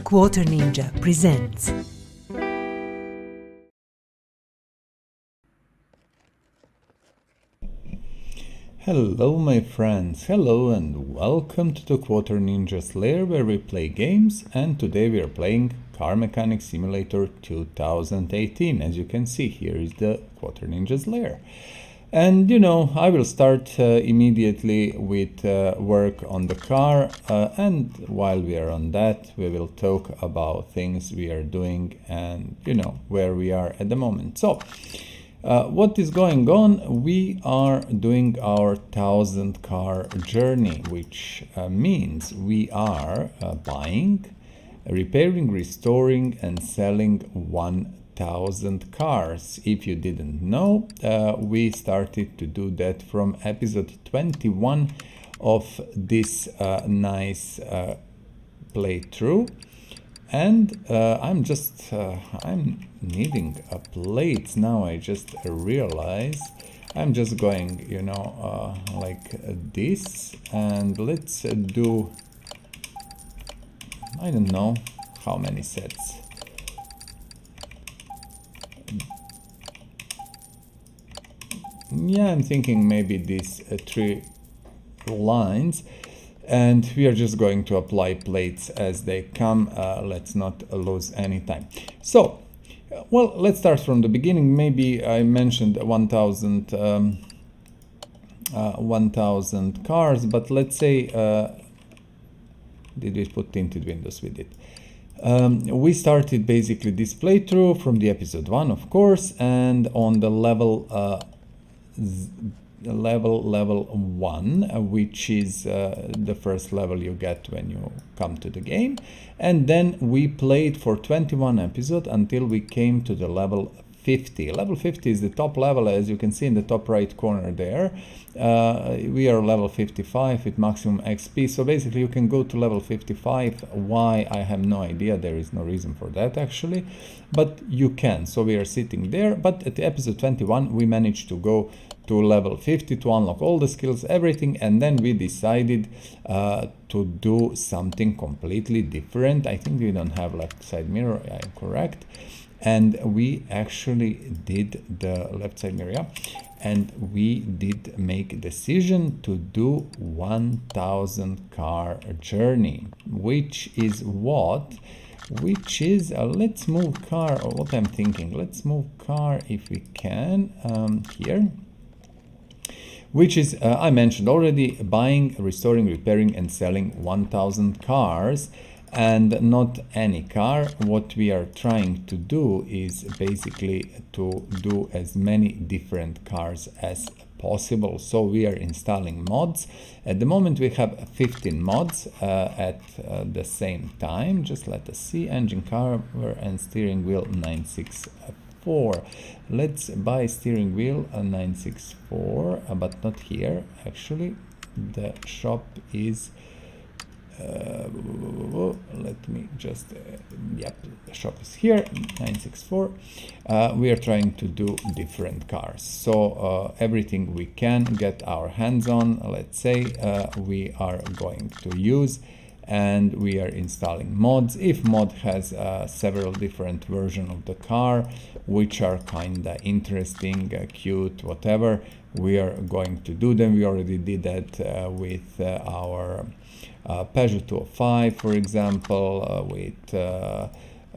Quarter Ninja presents. Hello my friends, hello and welcome to the Quarter Ninja's lair where we play games, and today we are playing Car Mechanic Simulator 2018. As you can see, here is the Quarter Ninja's lair. And you know, I will start immediately with work on the car, and while we are on that we will talk about things we are doing and you know where we are at the moment. So what is going on? We are doing our 1000 car journey, which means we are buying, repairing, restoring and selling 1000 cars. If you didn't know, we started to do that from episode 21 of this nice playthrough. And I'm needing a plate now. I just realized I'm just going, you know, like this, and let's do, I don't know how many sets. Yeah, I'm thinking maybe these 3 lines. And we are just going to apply plates as they come. Let's not lose any time. So, well, let's start from the beginning. Maybe I mentioned 1000 cars, but let's say, did we put tinted windows with it? We started basically this playthrough from the episode 1, of course, and on the level 1, which is the first level you get when you come to the game. And then we played for 21 episodes until we came to the level 50. Level 50 is the top level, as you can see in the top right corner there. We are level 55 with maximum XP, so basically you can go to level 55. Why? I have no idea. There is no reason for that actually, but you can. So we are sitting there, but at the episode 21 we managed to go to level 50 to unlock all the skills, everything, and then we decided to do something completely different. I think we don't have left side mirror, I am correct. And we actually did the left side mirror, yeah. And we did make a decision to do 1000 car journey, which is what? Which is, let's move car, or what I'm thinking, let's move car if we can, here. Which is, I mentioned already, buying, restoring, repairing and selling 1000 cars. And not any car. What we are trying to do is basically to do as many different cars as possible. So we are installing mods. At the moment we have 15 mods at the same time. Just let us see. Engine, cover and steering wheel 964. Let's buy steering wheel 964, but not here actually. The shop is let me just yep, the shop is here, 964. We are trying to do different cars, so everything we can get our hands on, let's say, we are going to use, and we are installing mods. If mod has several different versions of the car which are kinda interesting, cute, whatever, we are going to do them. We already did that with our Peugeot 205, for example, with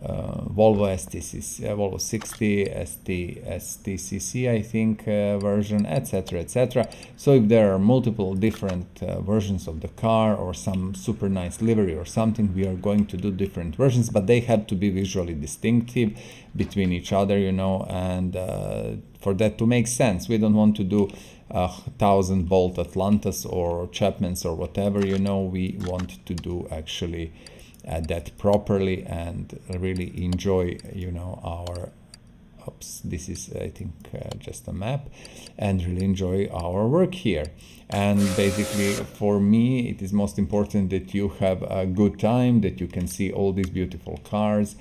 Volvo STCC, Volvo 60, STCC, I think, version, etc., etc. So if there are multiple different versions of the car, or some super nice livery or something, we are going to do different versions, but they have to be visually distinctive between each other, you know, and for that to make sense, we don't want to do 1000 Bolt Atlantas or Chapmans or whatever, you know. We want to do actually that properly and really enjoy, you know, our, oops, this is I think just a map, and really enjoy our work here. And basically for me it is most important that you have a good time, that you can see all these beautiful cars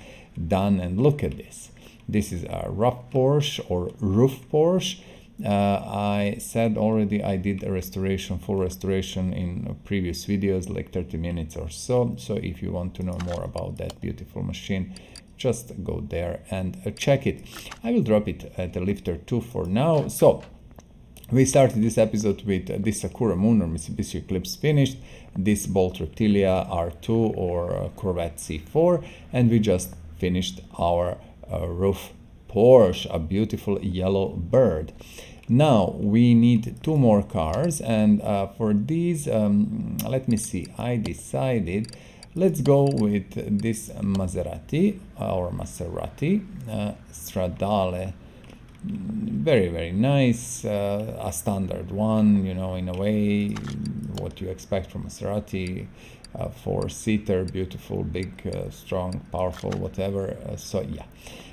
done. And look at this. This is a RUF Porsche or RUF Porsche. I said already I did a restoration, full restoration in previous videos, like 30 minutes or so. So if you want to know more about that beautiful machine, just go there and check it. I will drop it at the lifter too for now. So we started this episode with this Sakura Moon or Mitsubishi Eclipse finished, this Bolt Reptilia R2 or Corvette C4, and we just finished our RUF Porsche, a beautiful Yellowbird. Now we need 2 more cars, and for these, let me see, I decided let's go with this Maserati Stradale. Very, very nice, a standard one, you know, in a way, what you expect from Maserati, 4-seater, beautiful, big, strong, powerful, whatever. So yeah,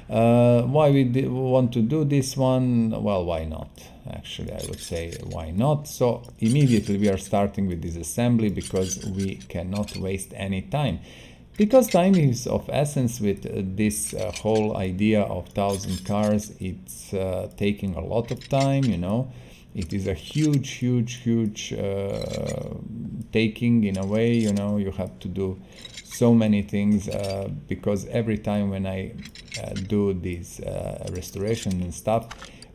why we want to do this one? Well, why not? Actually, I would say why not. So immediately we are starting with this assembly because we cannot waste any time. Because time is of essence with this whole idea of 1,000 cars, it's taking a lot of time, you know. It is a huge taking in a way, you know. You have to do so many things because every time when I do these restoration and stuff,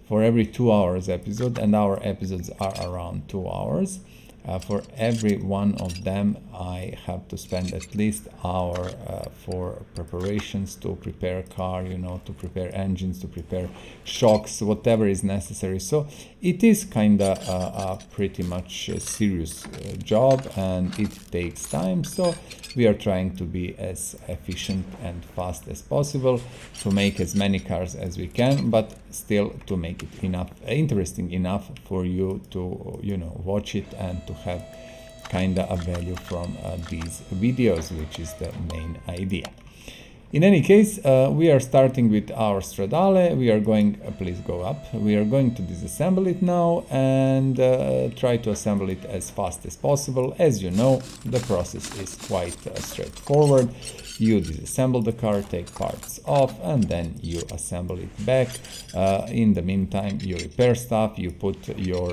for every 2 hours episode, and our episodes are around 2 hours, for every one of them I have to spend at least hour for preparations to prepare car, you know, to prepare engines, to prepare shocks, whatever is necessary. So it is kind of a pretty much serious job, and it takes time. So we are trying to be as efficient and fast as possible to make as many cars as we can, but still to make it enough interesting enough for you to, you know, watch it and to have kind of a value from these videos, which is the main idea. In any case, we are starting with our Stradale. We are going, please go up. We are going to disassemble it now and try to assemble it as fast as possible. As you know, the process is quite straightforward. You disassemble the car, take parts off, and then you assemble it back. In the meantime, you repair stuff, you put your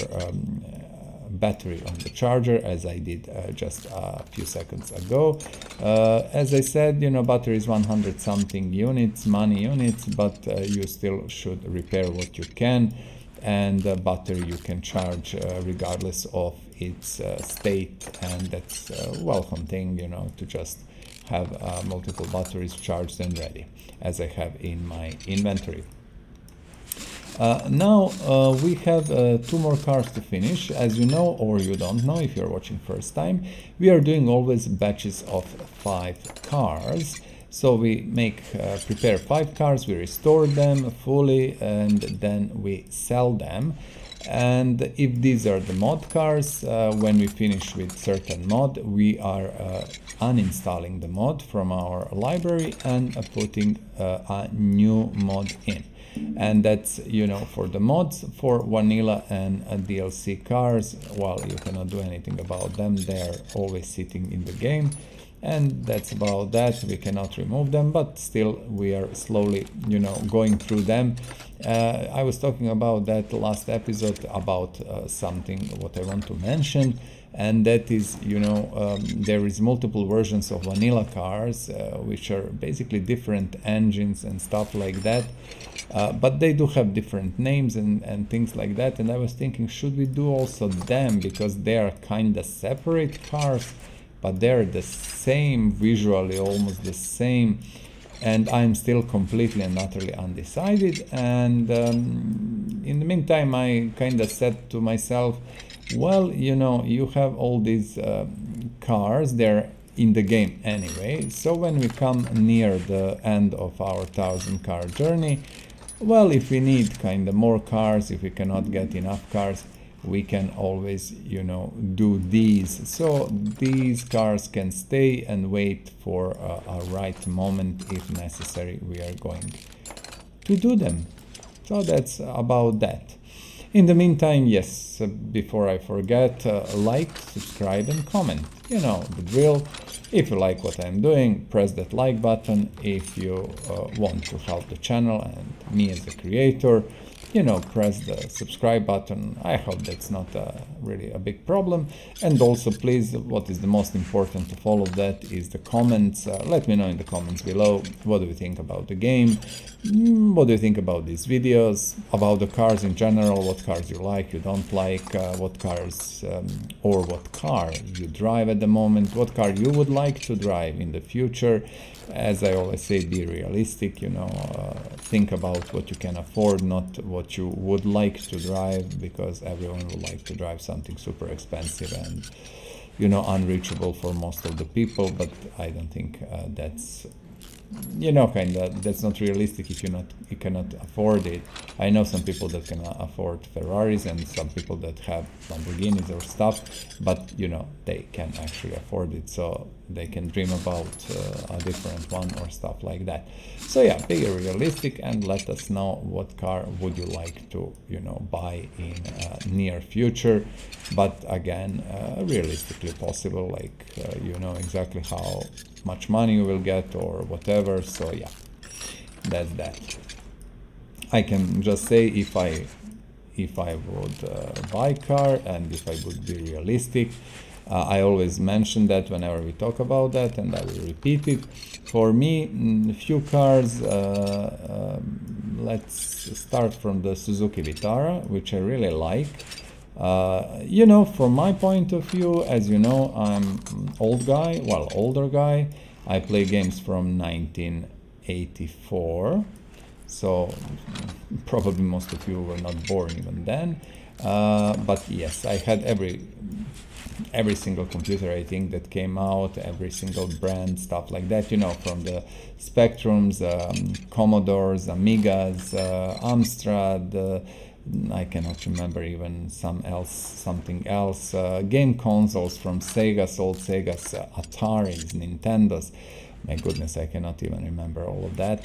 battery on the charger, as I did just a few seconds ago. As I said, you know, battery is 100 something units, money units, but you still should repair what you can, and the battery you can charge regardless of its state, and that's a welcome thing, you know, to just have multiple batteries charged and ready, as I have in my inventory. Now we have 2 more cars to finish. As you know, or you don't know if you're watching first time, we are doing always batches of 5 cars. So we prepare 5 cars, we restore them fully, and then we sell them. And if these are the mod cars, when we finish with certain mod, we are uninstalling the mod from our library and putting a new mod in. And that's, you know, for the mods. For vanilla and DLC cars, well, you cannot do anything about them. They're always sitting in the game, and that's about that. We cannot remove them, but still we are slowly, you know, going through them. I was talking about that last episode about something what I want to mention, and that is, you know, there is multiple versions of vanilla cars which are basically different engines and stuff like that, but they do have different names and things like that. And I was thinking, should we do also them, because they are kind of separate cars, but they're the same visually, almost the same, and I'm still completely and utterly undecided. And in the meantime, I kind of said to myself, well, you know, you have all these cars, they're in the game anyway, so when we come near the end of our 1,000 car journey, well, if we need kind of more cars, if we cannot get enough cars, we can always, you know, do these. So these cars can stay and wait for a right moment. If necessary, we are going to do them. So that's about that. In the meantime, yes, before I forget, like, subscribe and comment. You know the drill. If you like what I'm doing, press that like button. If you want to help the channel and me as a creator, you know, press the subscribe button. I hope that's not really a big problem. And also, please, what is the most important of all of that is the comments. Let me know in the comments below, what do you think about the game, what do you think about these videos, about the cars in general, what cars you like, you don't like, what cars or what car you drive at the moment, what car you would like to drive in the future. As I always say, be realistic, you know, think about what you can afford, not what you would like to drive, because everyone would like to drive something super expensive and, you know, unreachable for most of the people. But I don't think that's, you know, that's not realistic if you cannot afford it. I know some people that can afford Ferraris and some people that have Lamborghinis or stuff, but you know, they can actually afford it, so they can dream about a different one or stuff like that. So yeah, be realistic and let us know what car would you like to, you know, buy in near future. But again, realistically possible, like you know exactly how much money you will get or whatever. So yeah, that's that. I can just say, if I would buy car and if I would be realistic, I always mention that whenever we talk about that, and I will repeat it. For me, few cars, let's start from the Suzuki Vitara, which I really like. You know, from my point of view, as you know, I'm older guy. I play games from 1984, so probably most of you were not born even then. But yes, I had every single computer, I think, that came out, every single brand, stuff like that, you know, from the Spectrums, Commodores, Amigas, Amstrad, I cannot remember even something else. Game consoles from Sega's, old Sega's, Ataris, Nintendos. My goodness, I cannot even remember all of that.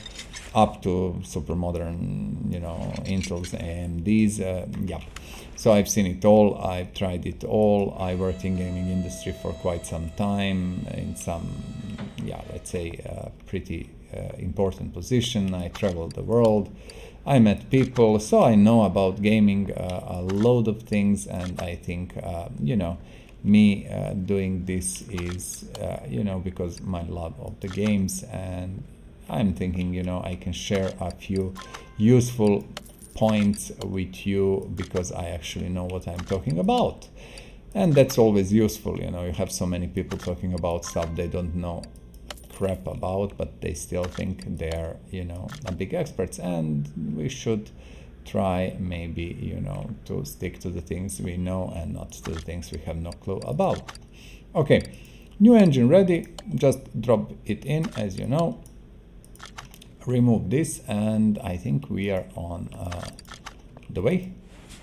Up to super modern, you know, Intel's, AMD's. Yeah. So I've seen it all. I've tried it all. I worked in gaming industry for quite some time in some, yeah, let's say, pretty important position. I traveled the world. I met people, so I know about gaming a load of things, and I think, you know, me doing this is, you know, because my love of the games, and I'm thinking, you know, I can share a few useful points with you because I actually know what I'm talking about. And that's always useful, you know, you have so many people talking about stuff they don't know crap about, but they still think they're, you know, a big experts, and we should try maybe, you know, to stick to the things we know and not to the things we have no clue about. Okay, new engine ready, just drop it in, as you know, remove this, and I think we are on the way.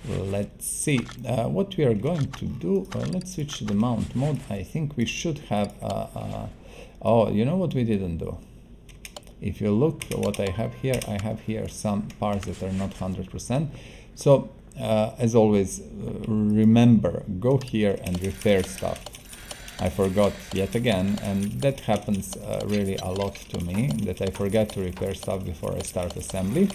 Let's see what we are going to do. Let's switch to the mount mode. I think we should have oh, you know what we didn't do? If you look at what I have here some parts that are not 100%. So as always, remember, go here and repair stuff. I forgot yet again, and that happens really a lot to me, that I forget to repair stuff before I start assembly.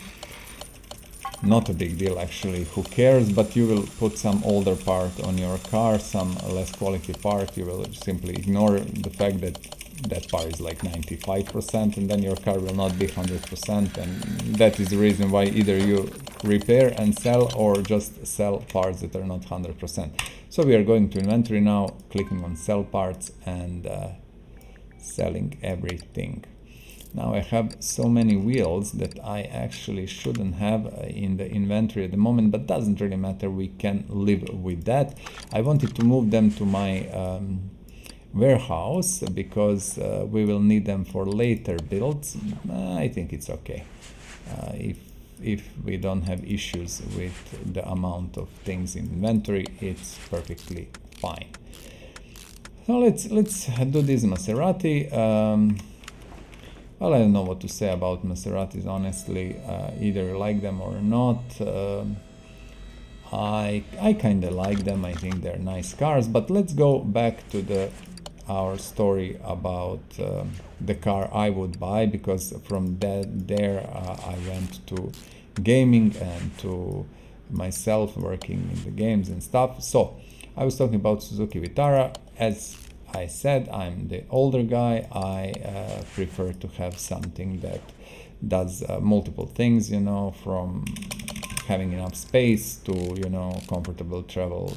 Not a big deal actually, who cares, but you will put some older part on your car, some less quality part, you will simply ignore the fact that that part is like 95%, and then your car will not be 100%, and that is the reason why either you repair and sell or just sell parts that are not 100%. So we are going to inventory now, clicking on sell parts and selling everything. Now I have so many wheels that I actually shouldn't have in the inventory at the moment, but doesn't really matter, we can live with that. I wanted to move them to my warehouse because we will need them for later builds. I think it's okay if we don't have issues with the amount of things in inventory, it's perfectly fine. Now let's do this Maserati. Well, I don't know what to say about Maseratis, honestly. Either you like them or not. I kind of like them. I think they're nice cars. But let's go back to our story about the car I would buy, because from there I went to gaming and to myself working in the games and stuff. So I was talking about Suzuki Vitara. As I said, I'm the older guy. I prefer to have something that does multiple things, you know, from having enough space to, you know, comfortable travel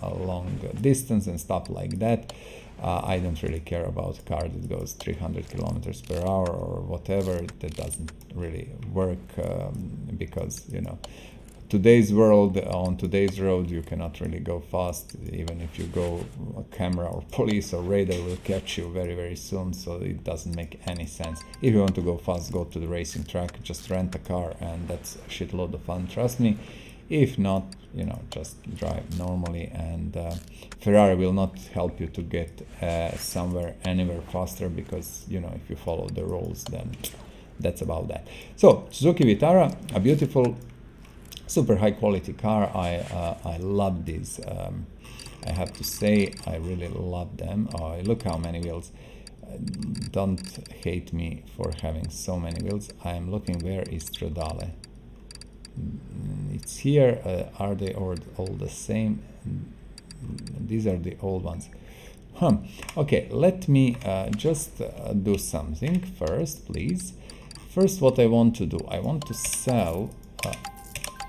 a long distance and stuff like that. I don't really care about a car that goes 300 kilometers per hour or whatever. That doesn't really work because, you know, today's world, on today's road, you cannot really go fast. Even if you go, a camera or police or radar will catch you very, very soon. So it doesn't make any sense. If you want to go fast, go to the racing track, just rent a car, and that's a shitload of fun, trust me. If not, you know, just drive normally, and Ferrari will not help you to get somewhere, anywhere faster, because, you know, if you follow the rules, then that's about that. So Suzuki Vitara, a beautiful, super high quality car. I love these. I have to say, I really love them. Look how many wheels. Don't hate me for having so many wheels. I am looking, where is Stradale? It's here. Are they all the same? These are the old ones. Okay, let me just do something first, please. First, what I want to do, I want to sell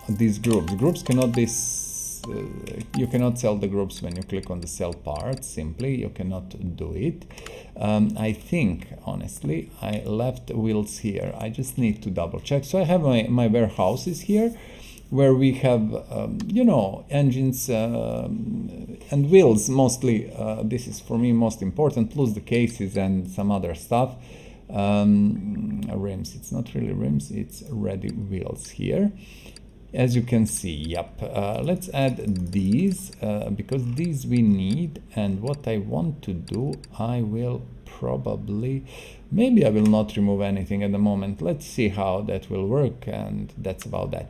these groups. Groups cannot be, you cannot sell the groups when you click on the sell part, simply, you cannot do it. I think, honestly, I left wheels here. I just need to double check. So I have my warehouses here, where we have, you know, engines and wheels mostly. This is for me most important, plus the cases and some other stuff. Rims, it's not really rims, it's ready wheels here. As you can see, yep. Let's add these because these we need. And what I want to do, I will probably, maybe I will not remove anything at the moment. Let's see how that will work, and that's about that.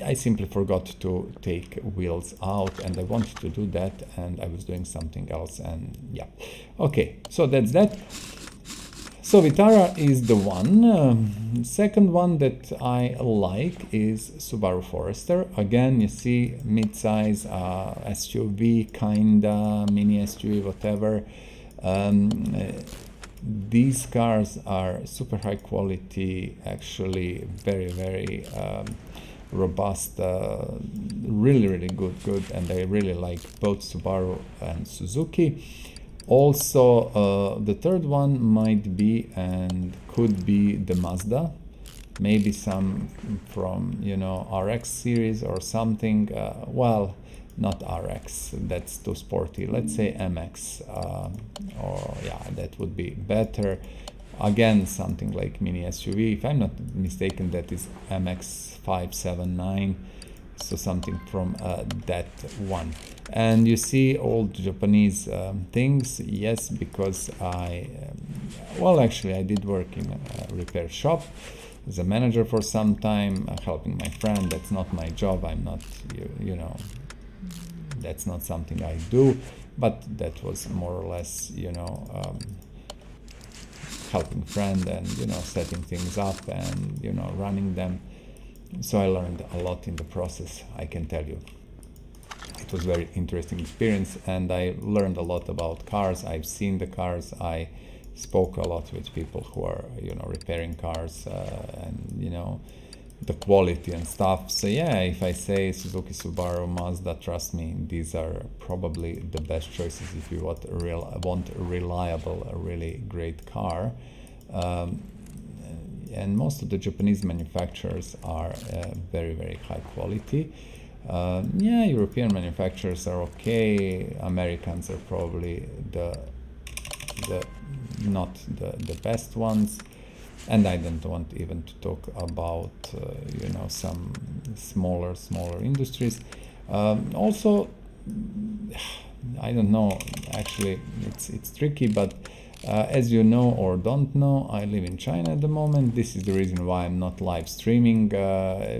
I simply forgot to take wheels out, and I wanted to do that, and I was doing something else, and yeah. Okay, so that's that. So Vitara is the one. Second one that I like is Subaru Forester. Again, you see mid-size SUV, kinda mini SUV, whatever. These cars are super high quality, actually very, very robust, really, really good, and I really like both Subaru and Suzuki. Also, the third one might be and could be the Mazda, maybe some from, you know, RX series or something. Well, not RX, that's too sporty. Let's say MX, or yeah, that would be better. Again, something like mini SUV. If I'm not mistaken, that is MX 579. So something from that one. And you see all the Japanese things. Yes, because well, actually I did work in a repair shop as a manager for some time, helping my friend. That's not my job. I'm not, you know, that's not something I do, but that was more or less, you know, helping friend and, you know, setting things up and, you know, running them. So I learned a lot in the process, I can tell you. It was a very interesting experience, and I learned a lot about cars. I've seen the cars. I spoke a lot with people who are, you know, repairing cars and, you know, the quality and stuff. So yeah, if I say Suzuki, Subaru, Mazda, trust me, these are probably the best choices if you want a reliable, a really great car. And most of the Japanese manufacturers are very, very high quality. Yeah, European manufacturers are okay. Americans are probably not the best ones. And I don't want even to talk about, you know, some smaller industries. Also, I don't know, actually, it's tricky, but as you know or don't know, I live in China at the moment. This is the reason why I'm not live streaming,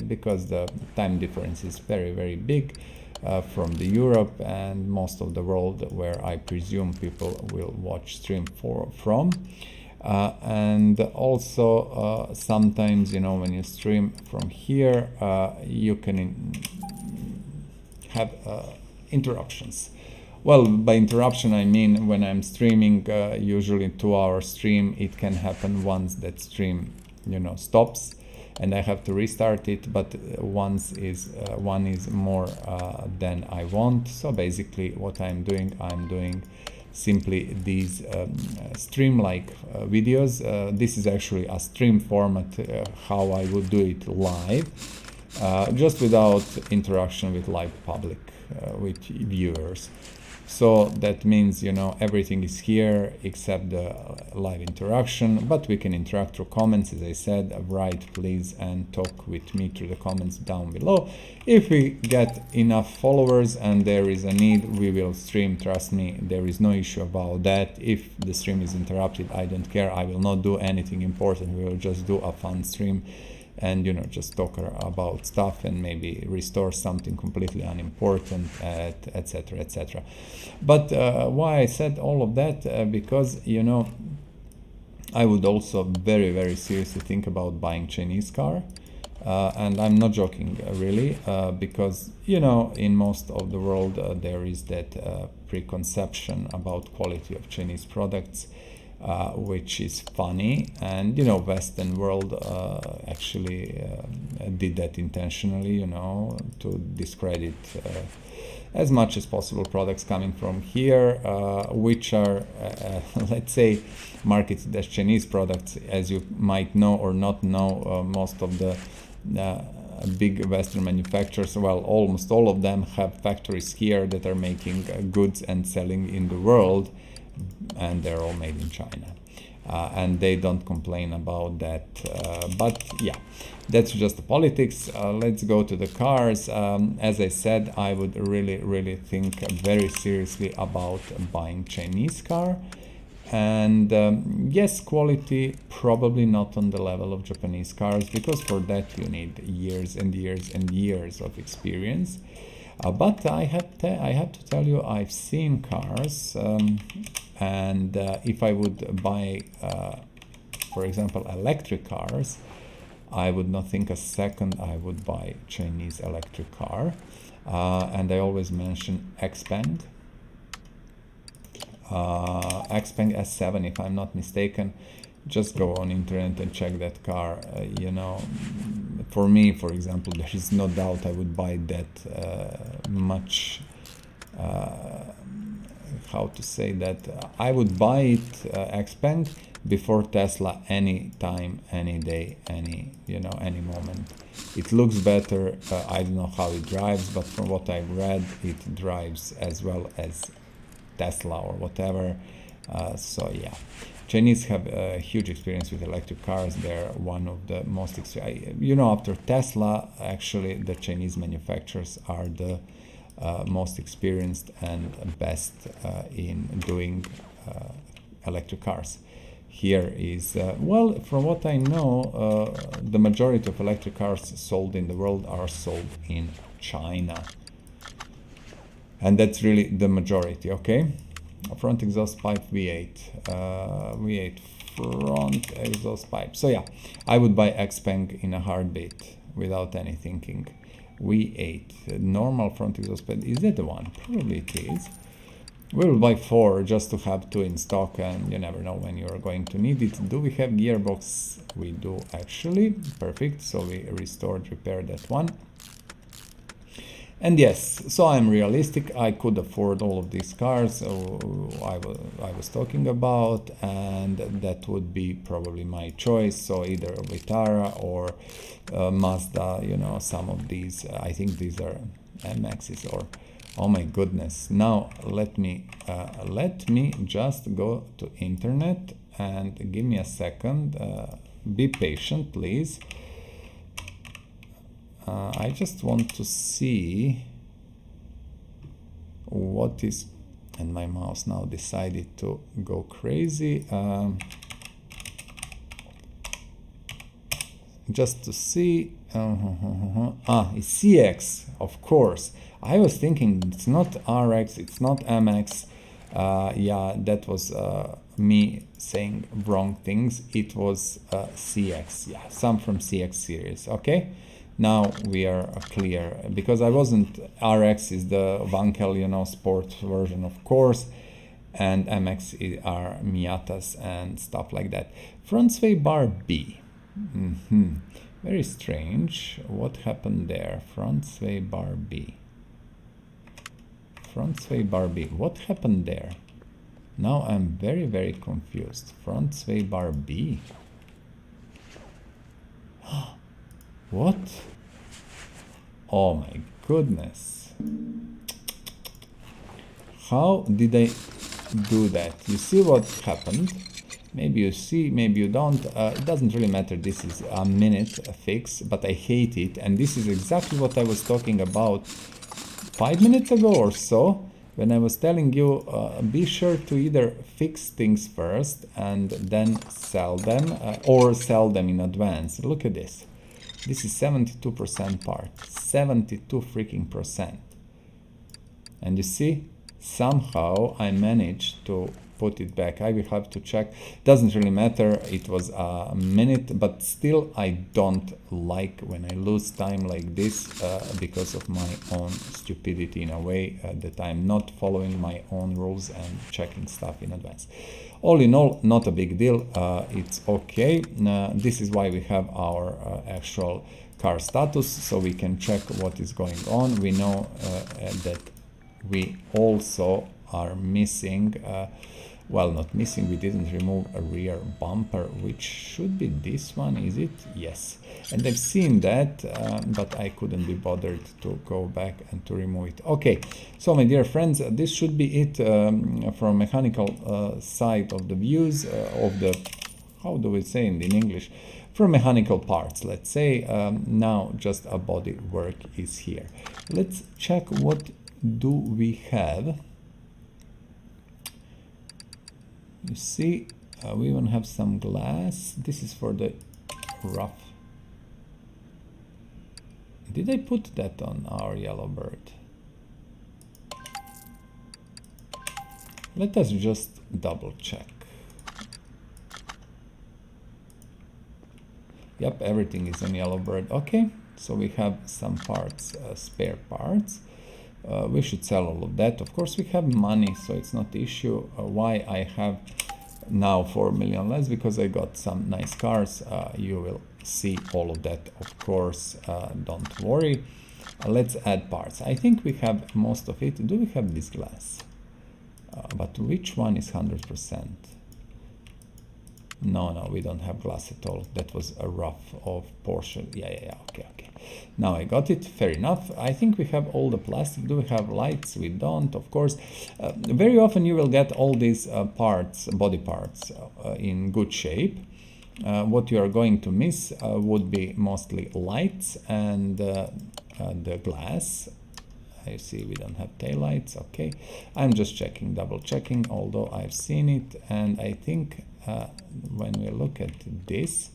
because the time difference is very, very big from the Europe and most of the world where I presume people will watch stream from. And also sometimes, you know, when you stream from here, you can have interruptions. Well, by interruption I mean when I'm streaming, usually 2-hour stream, it can happen once that stream, you know, stops and I have to restart it, but one is more than I want. So basically what I'm doing simply these stream-like videos. This is actually a stream format, how I would do it live, just without interaction with live public, with viewers. So that means, you know, everything is here except the live interaction, but we can interact through comments, as I said. Write please and talk with me through the comments down below. If we get enough followers and there is a need, we will stream, trust me, there is no issue about that. If the stream is interrupted, I don't care, I will not do anything important, we will just do a fun stream and, you know, just talk about stuff and maybe restore something completely unimportant, etc, etc. But why I said all of that, because, you know, I would also very, very seriously think about buying Chinese car. And I'm not joking, really, because, you know, in most of the world there is that preconception about quality of Chinese products, which is funny, and, you know, Western world actually did that intentionally, you know, to discredit as much as possible products coming from here, which are, let's say, marketed as Chinese products. As you might know or not know, most of the big Western manufacturers, well, almost all of them have factories here that are making goods and selling in the world, and they're all made in China, and they don't complain about that, but yeah, that's just the politics. Let's go to the cars. As I said, I would really think very seriously about buying Chinese car, and yes, quality probably not on the level of Japanese cars, because for that you need years and years and years of experience. But I have to tell you, I've seen cars, and if I would buy, for example, electric cars, I would not think a second I would buy Chinese electric car. And I always mention Xpeng. Xpeng S7, if I'm not mistaken. Just go on internet and check that car. You know, for me, for example, there is no doubt I would buy that much, how to say that, I would buy it, Xpeng, before Tesla any time, any day, any, you know, any moment. It looks better. I don't know how it drives, but from what I've read, it drives as well as Tesla or whatever. So yeah, Chinese have a huge experience with electric cars. They're one of the most, you know, after Tesla, actually the Chinese manufacturers are the most experienced and best in doing electric cars. Here is, well, from what I know, the majority of electric cars sold in the world are sold in China. And that's really the majority, okay? Front exhaust pipe V8, V8 front exhaust pipe. So yeah, I would buy Xpeng in a heartbeat without any thinking. V8, normal front exhaust pipe, is that the one? Probably it is. We will buy 4 just to have 2 in stock, and you never know when you're going to need it. Do we have gearbox? We do actually, perfect, so we repaired that one. And yes, so I'm realistic, I could afford all of these cars I was talking about, and that would be probably my choice. So either Vitara or Mazda, you know, some of these, I think these are MXs or, oh my goodness. Now let me just go to internet and give me a second, be patient please. I just want to see what is, and my mouse now decided to go crazy, just to see, it's CX, of course. I was thinking it's not RX, it's not MX, Yeah, that was me saying wrong things. It was CX, yeah, some from CX series. Okay, now we are clear, because I wasn't. RX is the Wankel, you know, sport version, of course, and MX are Miatas and stuff like that. Front sway bar B. Very strange. What happened there? Front sway bar B. Front sway bar B. What happened there? Now I'm very, very confused. Front sway bar B. What? Oh my goodness. How did I do that? You see what happened? Maybe you see, maybe you don't. It doesn't really matter. This is a minute fix, but I hate it. And this is exactly what I was talking about 5 minutes ago or so, when I was telling you, be sure to either fix things first and then sell them, or sell them in advance. Look at this. This is 72% part, 72 freaking percent. And you see, somehow I managed to put it back. I will have to check. Doesn't really matter. It was a minute, but still I don't like when I lose time like this, because of my own stupidity in a way, that I'm not following my own rules and checking stuff in advance. All in all, not a big deal. It's okay. This is why we have our actual car status, so we can check what is going on. We know that we also are missing, well, not missing, we didn't remove a rear bumper, which should be this one, is it? Yes. And I've seen that, but I couldn't be bothered to go back and to remove it. Okay, so my dear friends, this should be it from mechanical side of the views of the, how do we say it in English? From mechanical parts, let's say. Now just a body work is here. Let's check what do we have. You see, we even have some glass. This is for the RUF. Did I put that on our Yellowbird? Let us just double check. Yep, everything is on Yellowbird. Okay, so we have some parts, spare parts. We should sell all of that. Of course, we have money, so it's not the issue. Why I have now 4 million less? Because I got some nice cars. You will see all of that, of course. Don't worry. Let's add parts. I think we have most of it. Do we have this glass? But which one is 100%? No, we don't have glass at all. That was a RUF of Porsche. Yeah, okay. Now I got it, fair enough. I think we have all the plastic. Do we have lights? We don't, of course. Very often you will get all these parts, body parts, in good shape. What you are going to miss would be mostly lights and the glass. I see we don't have taillights. Okay, I'm just checking, double checking, although I've seen it, and I think when we look at this,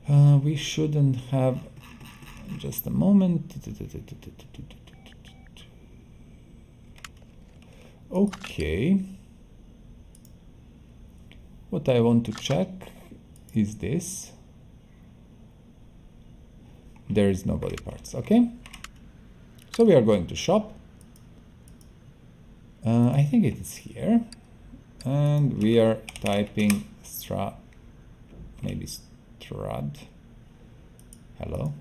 we shouldn't have. Just a moment. Okay. What I want to check is this. There is no body parts. Okay. So we are going to shop. I think it is here. And we are typing maybe Strad. Hello.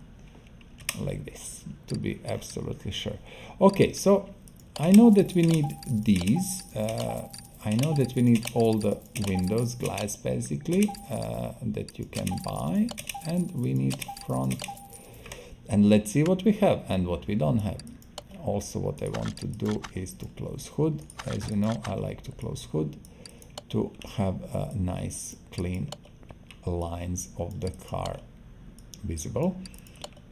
Like this, to be absolutely sure. Okay, so I know that we need these. I know that we need all the windows, glass basically, that you can buy, and we need front. And let's see what we have and what we don't have. Also, what I want to do is to close hood. As you know, I like to close hood to have nice clean lines of the car visible.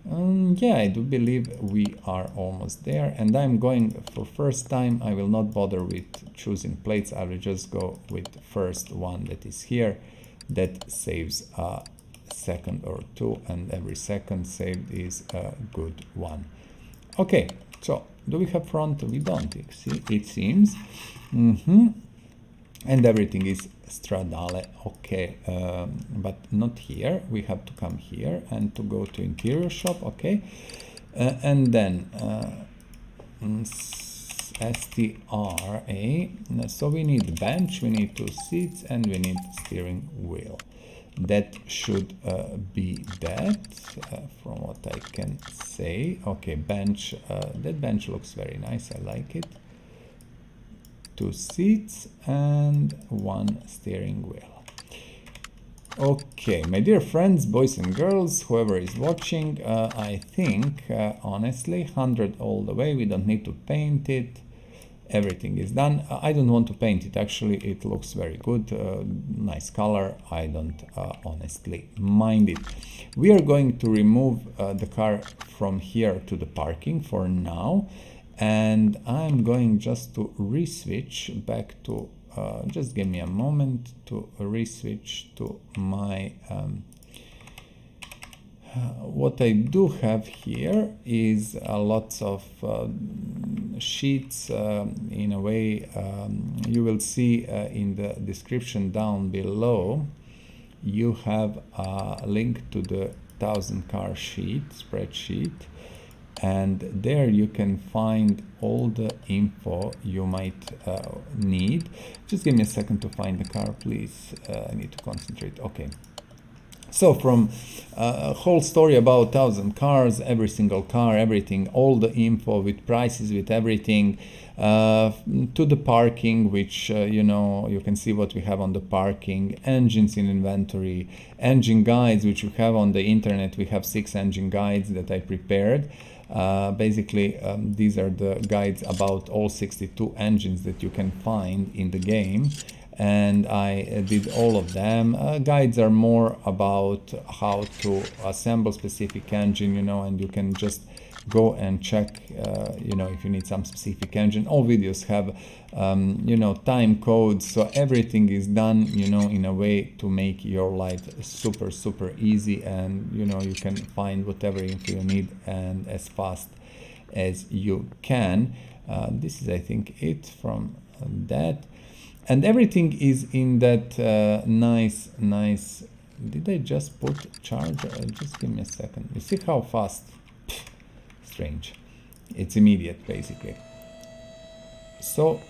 Yeah, I do believe we are almost there, and I'm going for first time. I will not bother with choosing plates. I will just go with first one that is here. That saves a second or two, and every second saved is a good one. Okay, So, do we have front? We don't, see, it seems. And everything is Stradale, okay, but not here. We have to come here and to go to interior shop, okay. And then STRA, so we need bench, we need 2 seats, and we need steering wheel. That should be that, from what I can say. Okay, bench, that bench looks very nice, I like it. 2 seats and 1 steering wheel. Okay, my dear friends, boys and girls, whoever is watching, I think, honestly, 100 all the way, we don't need to paint it. Everything is done. I don't want to paint it, actually, it looks very good, nice color, I don't honestly mind it. We are going to remove the car from here to the parking for now, and I'm going just to re-switch back to, just give me a moment to re-switch to my, what I do have here is lots of sheets, in a way. You will see in the description down below, you have a link to the 1000 car sheet, spreadsheet, and there you can find all the info you might need. Just give me a second to find the car, please. I need to concentrate. Okay. So from a whole story about 1000 cars, every single car, everything, all the info with prices, with everything, to the parking, which, you know, you can see what we have on the parking, engines in inventory, engine guides, which we have on the internet. We have 6 engine guides that I prepared. Basically, these are the guides about all 62 engines that you can find in the game, and I did all of them. Guides are more about how to assemble specific engine, you know, and you can just go and check, you know, if you need some specific engine. All videos have, you know, time codes, so everything is done, you know, in a way to make your life super, super easy, and, you know, you can find whatever info you need and as fast as you can. This is, I think, it from that. And everything is in that nice, did I just put charger? Just give me a second. You see how fast? Strange. It's immediate, basically. So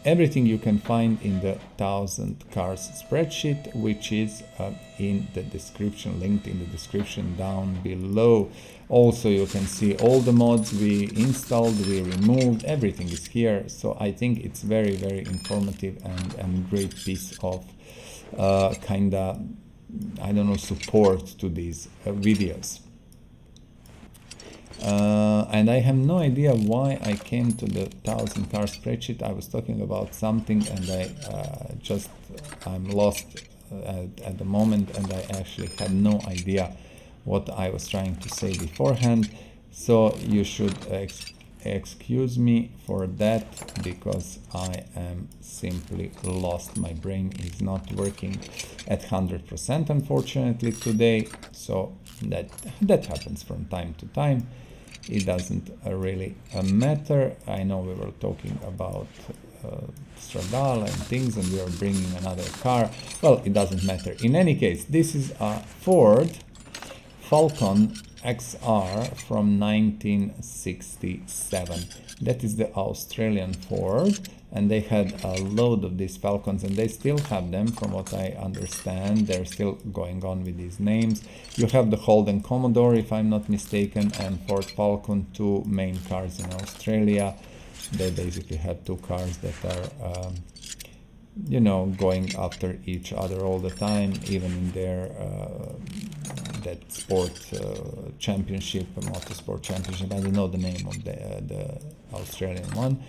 everything you can find in the 1000 cars spreadsheet, which is in the description, linked in the description down below. Also, you can see all the mods we installed, we removed, everything is here. So I think it's very, very informative and great piece of kinda, I don't know, support to these videos. And I have no idea why I came to the 1000 car spreadsheet. I was talking about something and I'm lost at the moment, and I actually had no idea what I was trying to say beforehand. So you should excuse me for that, because I am simply lost. My brain is not working at 100% unfortunately today. So that happens from time to time. It doesn't really matter. I know we were talking about Stradale and things, and we are bringing another car. Well, it doesn't matter. In any case, this is a Ford Falcon XR from 1967. That is the Australian Ford, and they had a load of these Falcons, and they still have them, from what I understand. They're still going on with these names. You have the Holden Commodore, if I'm not mistaken, and Ford Falcon, 2 main cars in Australia. They basically have 2 cars that are you know, going after each other all the time, even in their that sport championship, motorsport championship. I don't know the name of the Australian one,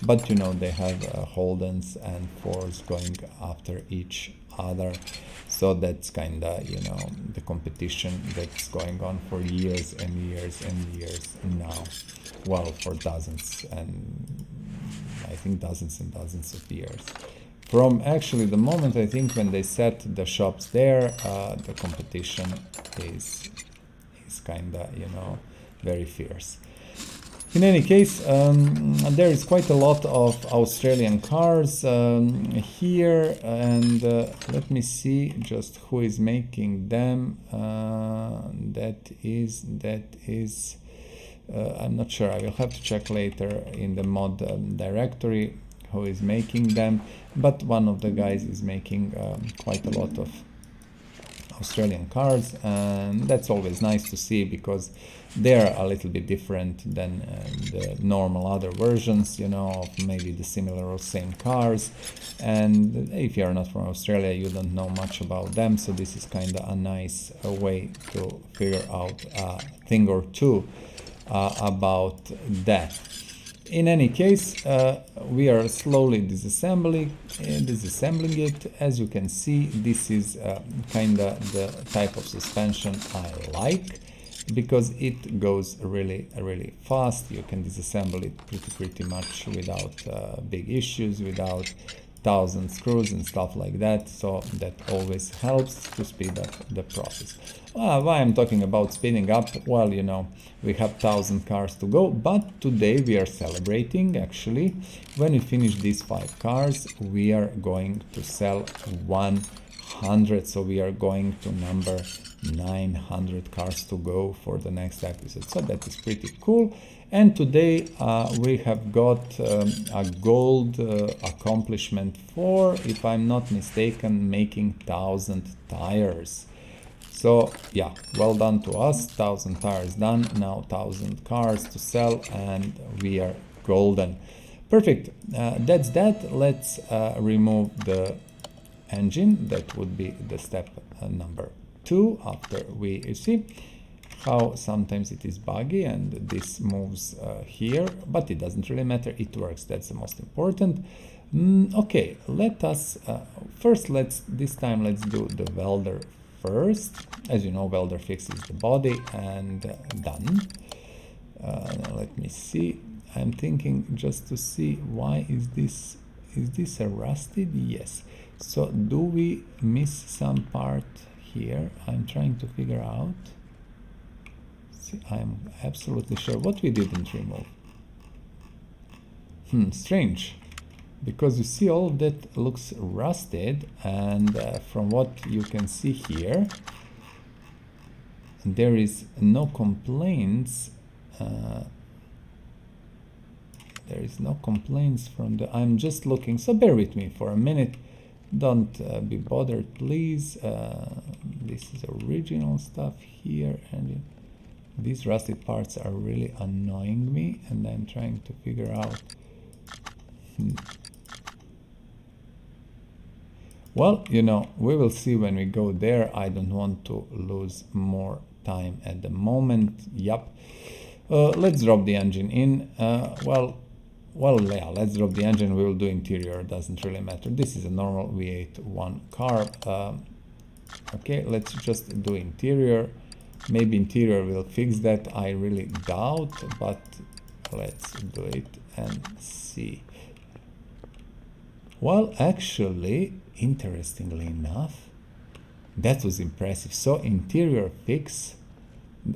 but you know, they have Holdens and Fords going after each other. So that's kinda, you know, the competition that's going on for years and years and years now. Well, for dozens, and I think dozens and dozens of years. From actually the moment, I think, when they set the shops there, the competition is kinda, you know, very fierce. In any case, there is quite a lot of Australian cars here, and let me see just who is making them. That is I'm not sure. I will have to check later in the mod directory who is making them, but one of the guys is making quite a lot of Australian cars, and that's always nice to see because they're a little bit different than the normal other versions, you know, of maybe the similar or same cars. And if you're not from Australia, you don't know much about them, so this is kind of a nice way to figure out a thing or two about that. In any case, we are slowly disassembling it. As you can see, this is kind of the type of suspension I like, because it goes really fast. You can disassemble it pretty much without big issues, without 1,000 screws and stuff like that, so that always helps to speed up the process. Why I'm talking about speeding up? Well, you know, we have 1,000 cars to go, but today we are celebrating. Actually, when we finish these 5 cars, we are going to sell 100, so we are going to number 900 cars to go for the next episode, so that is pretty cool. And today we have got a gold accomplishment for, if I'm not mistaken, making 1,000 tires. So yeah, well done to us. 1,000 tires done, now 1,000 cars to sell, and we are golden. Perfect. That's that. Let's remove the engine. That would be the step number 2. After we see how sometimes it is buggy and this moves here, but it doesn't really matter, it works. That's the most important. Okay, let us first this time let's do the welder first. As you know, welder fixes the body, and done. Let me see, I'm thinking just to see, why is this a rusted? Yes. So do we miss some part here? I'm trying to figure out. See, I'm absolutely sure what we didn't remove. Strange, because you see all of that looks rusted, and from what you can see here, there is no complaints. There is no complaints from the, I'm just looking, so bear with me for a minute. Don't be bothered, please. This is original stuff here, and these rusted parts are really annoying me, and I'm trying to figure out. Well, you know, we will see when we go there. I don't want to lose more time at the moment. Yep. Let's drop the engine in. Well, yeah, let's drop the engine. We will do interior, doesn't really matter. This is a normal V8 1 car. Okay, let's just do interior. Maybe interior will fix that, I really doubt, but let's do it and see. Well, actually, interestingly enough, that was impressive. So interior fix,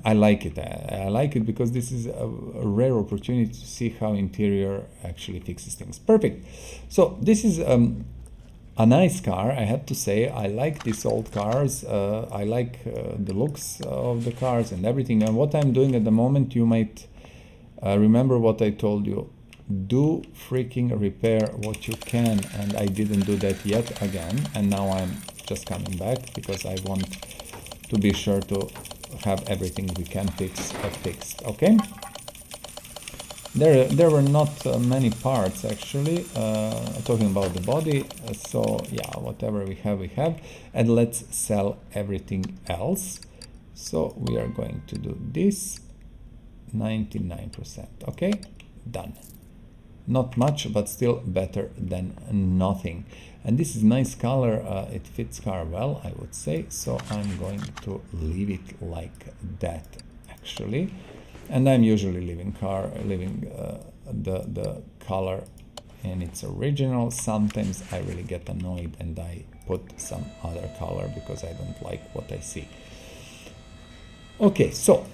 I like it. I like it because this is a rare opportunity to see how interior actually fixes things. Perfect. So this is a nice car, I have to say. I like these old cars. I like the looks of the cars and everything. And what I'm doing at the moment, you might remember what I told you. Do freaking repair what you can, and I didn't do that yet again. And now I'm just coming back because I want to be sure to have everything we can fix fixed. Okay. There were not many parts actually, talking about the body, so yeah, whatever we have, and let's sell everything else. So we are going to do this, 99%, okay, done. Not much, but still better than nothing. And this is nice color, it fits car well, I would say, so I'm going to leave it like that actually. And I'm usually leaving the color in its original. Sometimes I really get annoyed and I put some other color because I don't like what I see. Okay, so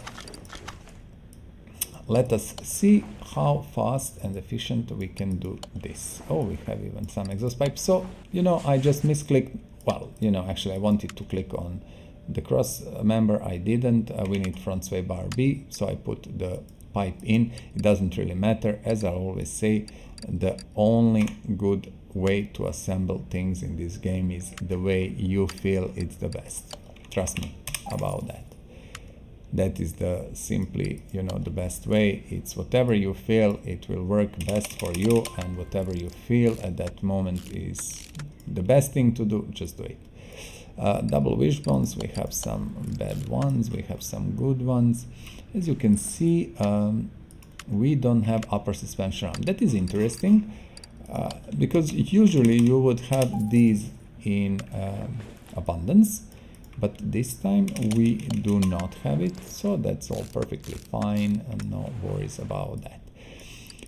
let us see how fast and efficient we can do this. Oh, we have even some exhaust pipes. So, I just misclicked. Well, actually I wanted to click on the cross member. I didn't. We need front sway bar B. So I put the pipe in. It doesn't really matter. As I always say, the only good way to assemble things in this game is the way you feel it's the best. Trust me about that. That is the simply, the best way. It's whatever you feel, it will work best for you, and whatever you feel at that moment is the best thing to do, just do it. Double wishbones, we have some bad ones, we have some good ones. As you can see, we don't have upper suspension arm. That is interesting, because usually you would have these in abundance, but this time we do not have it, so that's all perfectly fine and no worries about that.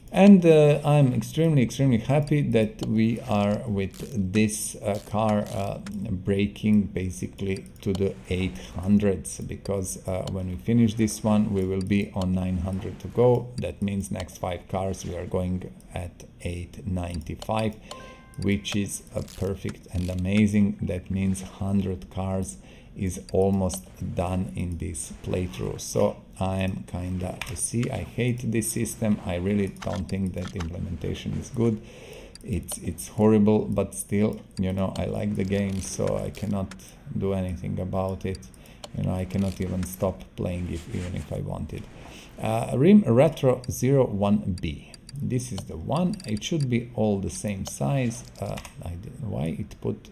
And I'm extremely happy that we are with this car breaking basically to the 800s, because when we finish this one we will be on 900 to go. That means next 5 cars we are going at 895, which is perfect and amazing. That means 100 cars is almost done in this playthrough. So I'm kinda, I hate this system. I really don't think that the implementation is good. It's horrible, but still, I like the game, so I cannot do anything about it. I cannot even stop playing even if I wanted. Rim Retro 01B. This is the one. It should be all the same size. Why it put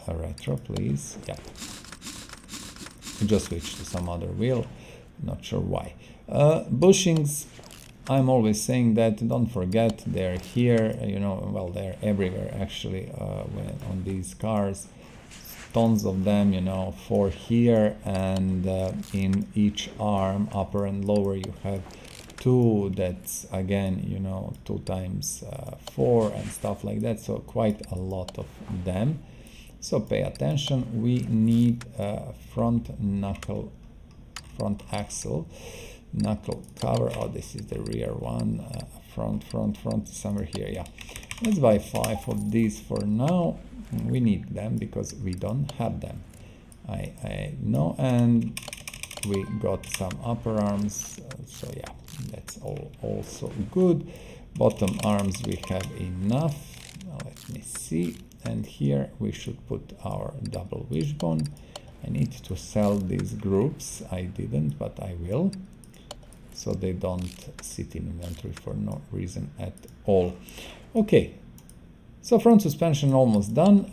a retro, please? Yeah. Just switch to some other wheel. Not sure why. Bushings, I'm always saying that, don't forget, they're here, well, they're everywhere actually on these cars. Tons of them, 4 here, and in each arm, upper and lower, you have 2. That's again, 2 times 4 and stuff like that. So quite a lot of them. So pay attention. We need front axle, knuckle cover. Oh, this is the rear one. Front, somewhere here. Yeah, let's buy 5 of these for now. We need them because we don't have them. I know, and we got some upper arms. So yeah, that's all also good. Bottom arms we have enough. Now let me see. And here we should put our double wishbone. I need to sell these groups. I didn't, but I will, so they don't sit in inventory for no reason at all. Okay, so front suspension almost done.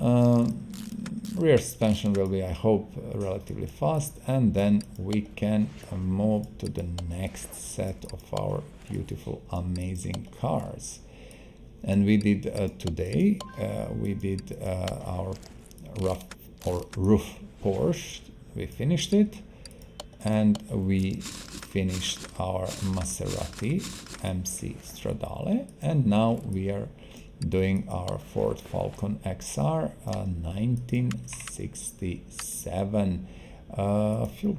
Rear suspension will be, I hope, relatively fast, and then we can move to the next set of our beautiful, amazing cars. And we did today, we did our RUF Porsche. We finished it, and we finished our Maserati MC Stradale, and now we are doing our Ford Falcon XR 1967 fuel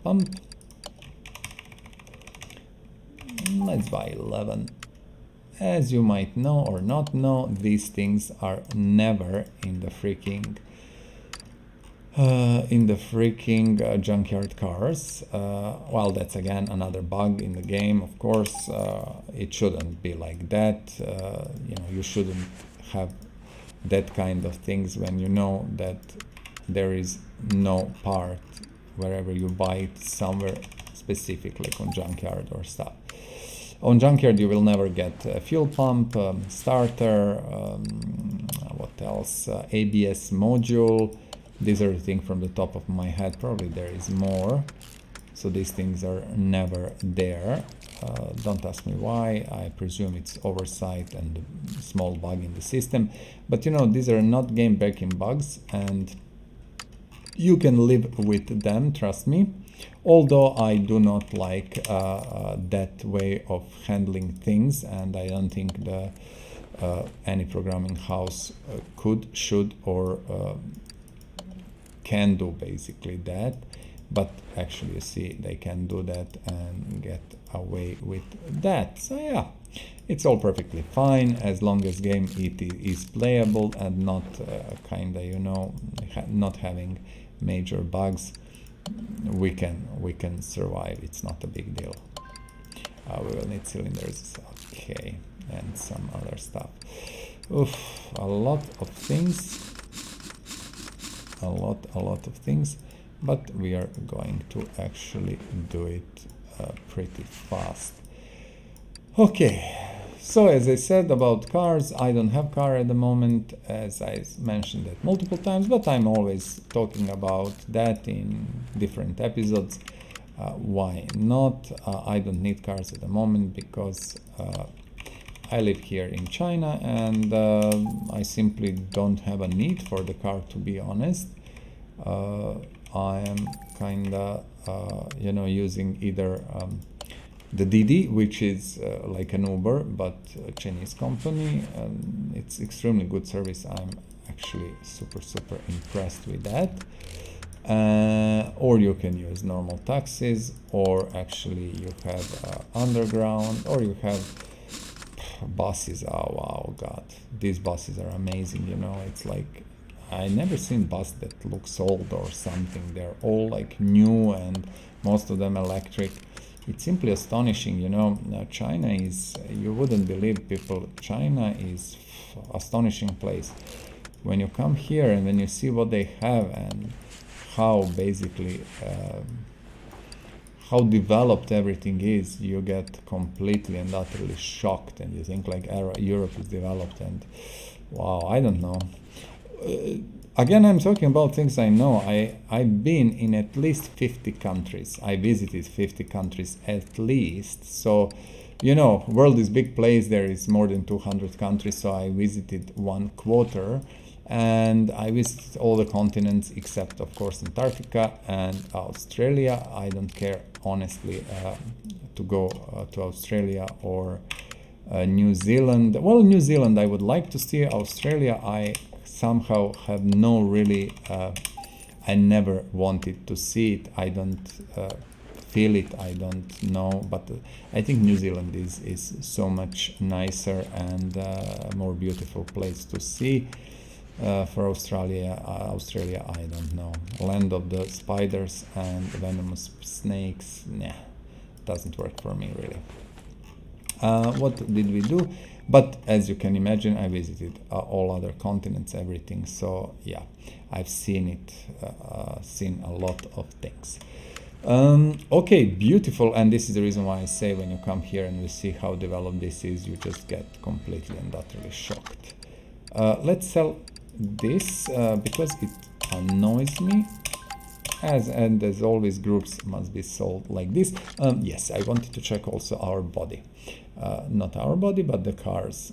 pump. Let's buy 11. As you might know or not know, these things are never in the freaking junkyard cars. Well, that's again another bug in the game. Of course, it shouldn't be like that. You shouldn't have that kind of things when you know that there is no part wherever you buy it somewhere specific, like on junkyard or stuff. On junkyard you will never get a fuel pump, starter, what else, ABS module. These are the things from the top of my head. Probably there is more. So these things are never there. Don't ask me why. I presume it's oversight and a small bug in the system. But these are not game breaking bugs, and you can live with them, trust me. Although I do not like that way of handling things, and I don't think any programming house could, should, or can do basically that. but actually you see they can do that and get away with that. So yeah, it's all perfectly fine as long as game it is playable and not kinda, you know, not having major bugs. We can survive. It's not a big deal. We will need cylinders, okay, and some other stuff. Oof, a lot of things, a lot of things, but we are going to actually do it pretty fast. Okay, so as I said about cars, I don't have car at the moment, as I mentioned that multiple times, but I'm always talking about that in different episodes. Why not? I don't need cars at the moment because I live here in China and I simply don't have a need for the car, to be honest. I am kinda, you know, using either the Didi, which is like an Uber, but a Chinese company. It's extremely good service. I'm actually super impressed with that. Or you can use normal taxis, or actually you have underground, or you have buses. Oh wow, god, these buses are amazing, you know. It's like I never seen bus that looks old or something. They're all like new and most of them electric. It's simply astonishing, you know. China is, you wouldn't believe, people, China is astonishing place. When you come here and when you see what they have and how basically how developed everything is, you get completely and utterly shocked, and you think like Europe is developed, and wow, I don't know. Again, I'm talking about things I know. I've been in at least 50 countries. I visited 50 countries at least. So, you know, world is big place. There is more than 200 countries. So I visited 1/4. And I visited all the continents except, of course, Antarctica and Australia. I don't care, honestly, to go to Australia or New Zealand. Well, New Zealand I would like to see. Australia I somehow have no really, I never wanted to see it. I don't feel it, I don't know, but I think New Zealand is so much nicer and more beautiful place to see. For Australia, I don't know. Land of the spiders and venomous snakes, nah, doesn't work for me really. What did we do? But as you can imagine, I visited all other continents, everything. So yeah, I've seen it, seen a lot of things. Okay, beautiful. And this is the reason why I say when you come here and you see how developed this is, you just get completely and utterly shocked. Let's sell this because it annoys me. And as always, groups must be sold like this. Yes, I wanted to check also our body. Not our body, but the car's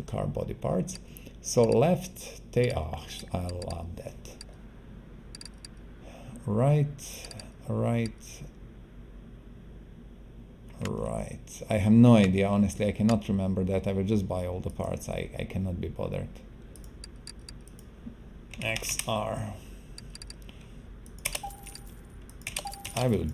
car body parts. So left, I love that. Right. I have no idea, honestly. I cannot remember that. I will just buy all the parts. I cannot be bothered. XR. I will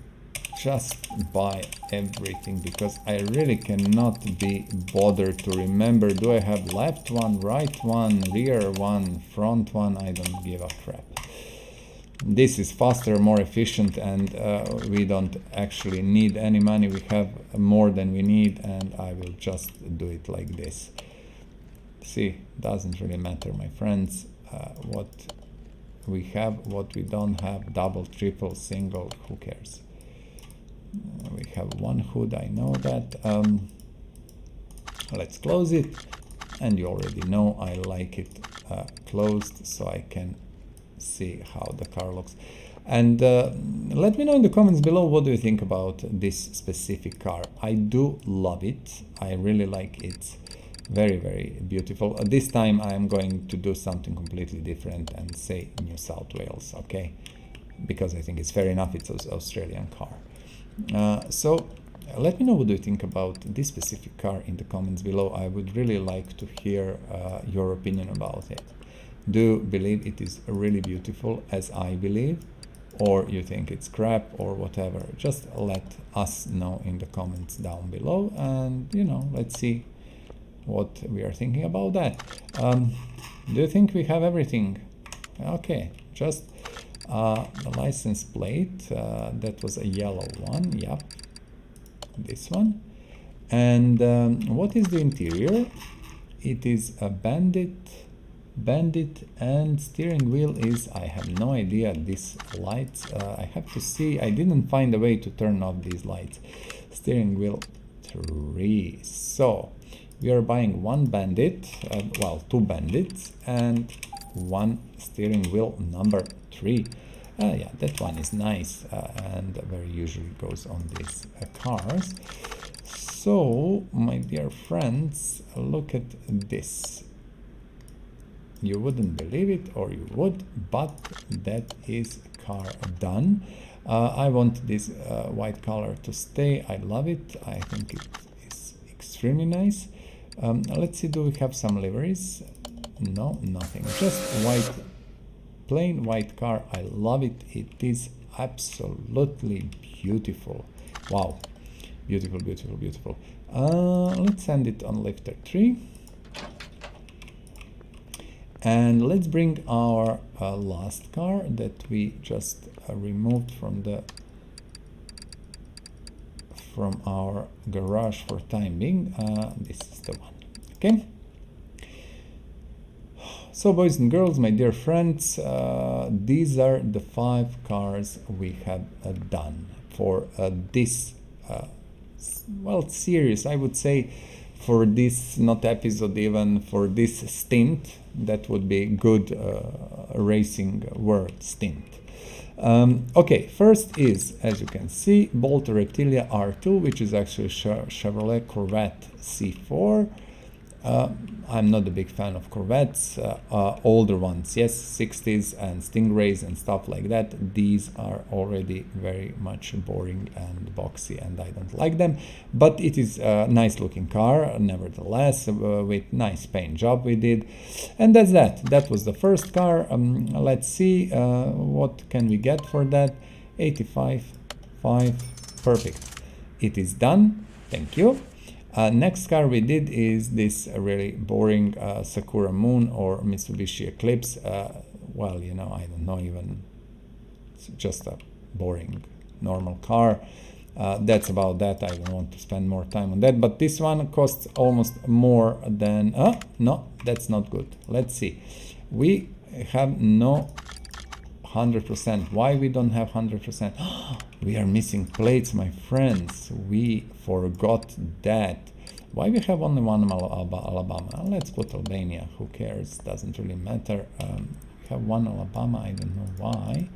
just buy everything because I really cannot be bothered to remember. Do I have left one, right one, rear one, front one? I don't give a crap. This is faster, more efficient, and we don't actually need any money. We have more than we need, and I will just do it like this. See, doesn't really matter, my friends, what we have, what we don't have, double, triple, single, who cares? We have one hood, I know that. Let's close it, and you already know I like it closed so I can see how the car looks. And let me know in the comments below, what do you think about this specific car? I do love it. I really like it. Very, very beautiful. This time I am going to do something completely different and say New South Wales, okay? Because I think it's fair enough, it's an Australian car. So let me know what do you think about this specific car in the comments below. I would really like to hear your opinion about it. Do you believe it is really beautiful as I believe? or you think it's crap or whatever. Just let us know in the comments down below, and you know, let's see what we are thinking about that. Do you think we have everything? Okay, just the license plate, that was a yellow one, yep, this one. And what is the interior? It is a bandit, and steering wheel is, I have no idea. These lights, I have to see, I didn't find a way to turn off these lights. Steering wheel 3. So we are buying one bandit, well, 2 bandits and 1 steering wheel number 3. Yeah, that one is nice, and very usually goes on these cars. So my dear friends, look at this. You wouldn't believe it, or you would, but that is car done. I want this white color to stay. I love it. I think it is extremely nice. Let's see, do we have some liveries? No, nothing. Just white, plain white car. I love it. It is absolutely beautiful. Wow. Beautiful, beautiful, beautiful. Let's send it on lifter 3. And let's bring our last car that we just removed from our garage for time being. This is the one. Okay. So boys and girls, my dear friends, these are the 5 cars we have done for this well, series, I would say, for this, not episode, even for this stint. That would be good racing word, stint. Okay, first is, as you can see, Bolt Reptilia R2, which is actually Chevrolet Corvette C4. I'm not a big fan of Corvettes, older ones, yes, 60s and Stingrays and stuff like that. These are already very much boring and boxy, and I don't like them. But it is a nice looking car, nevertheless, with nice paint job we did. And that's that. That was the first car. Let's see what can we get for that. 85.5, perfect. It is done. Thank you. Next car we did is this really boring Sakura Moon or Mitsubishi Eclipse. Well, you know, I don't know even. It's just a boring normal car. That's about that. I don't want to spend more time on that. But this one costs almost more than... no, that's not good. Let's see. We have no 100%. Why we don't have 100%? We are missing plates, my friends. We forgot that. Why we have only one Alabama? Let's put Albania. Who cares? Doesn't really matter. We have one Alabama. I don't know why.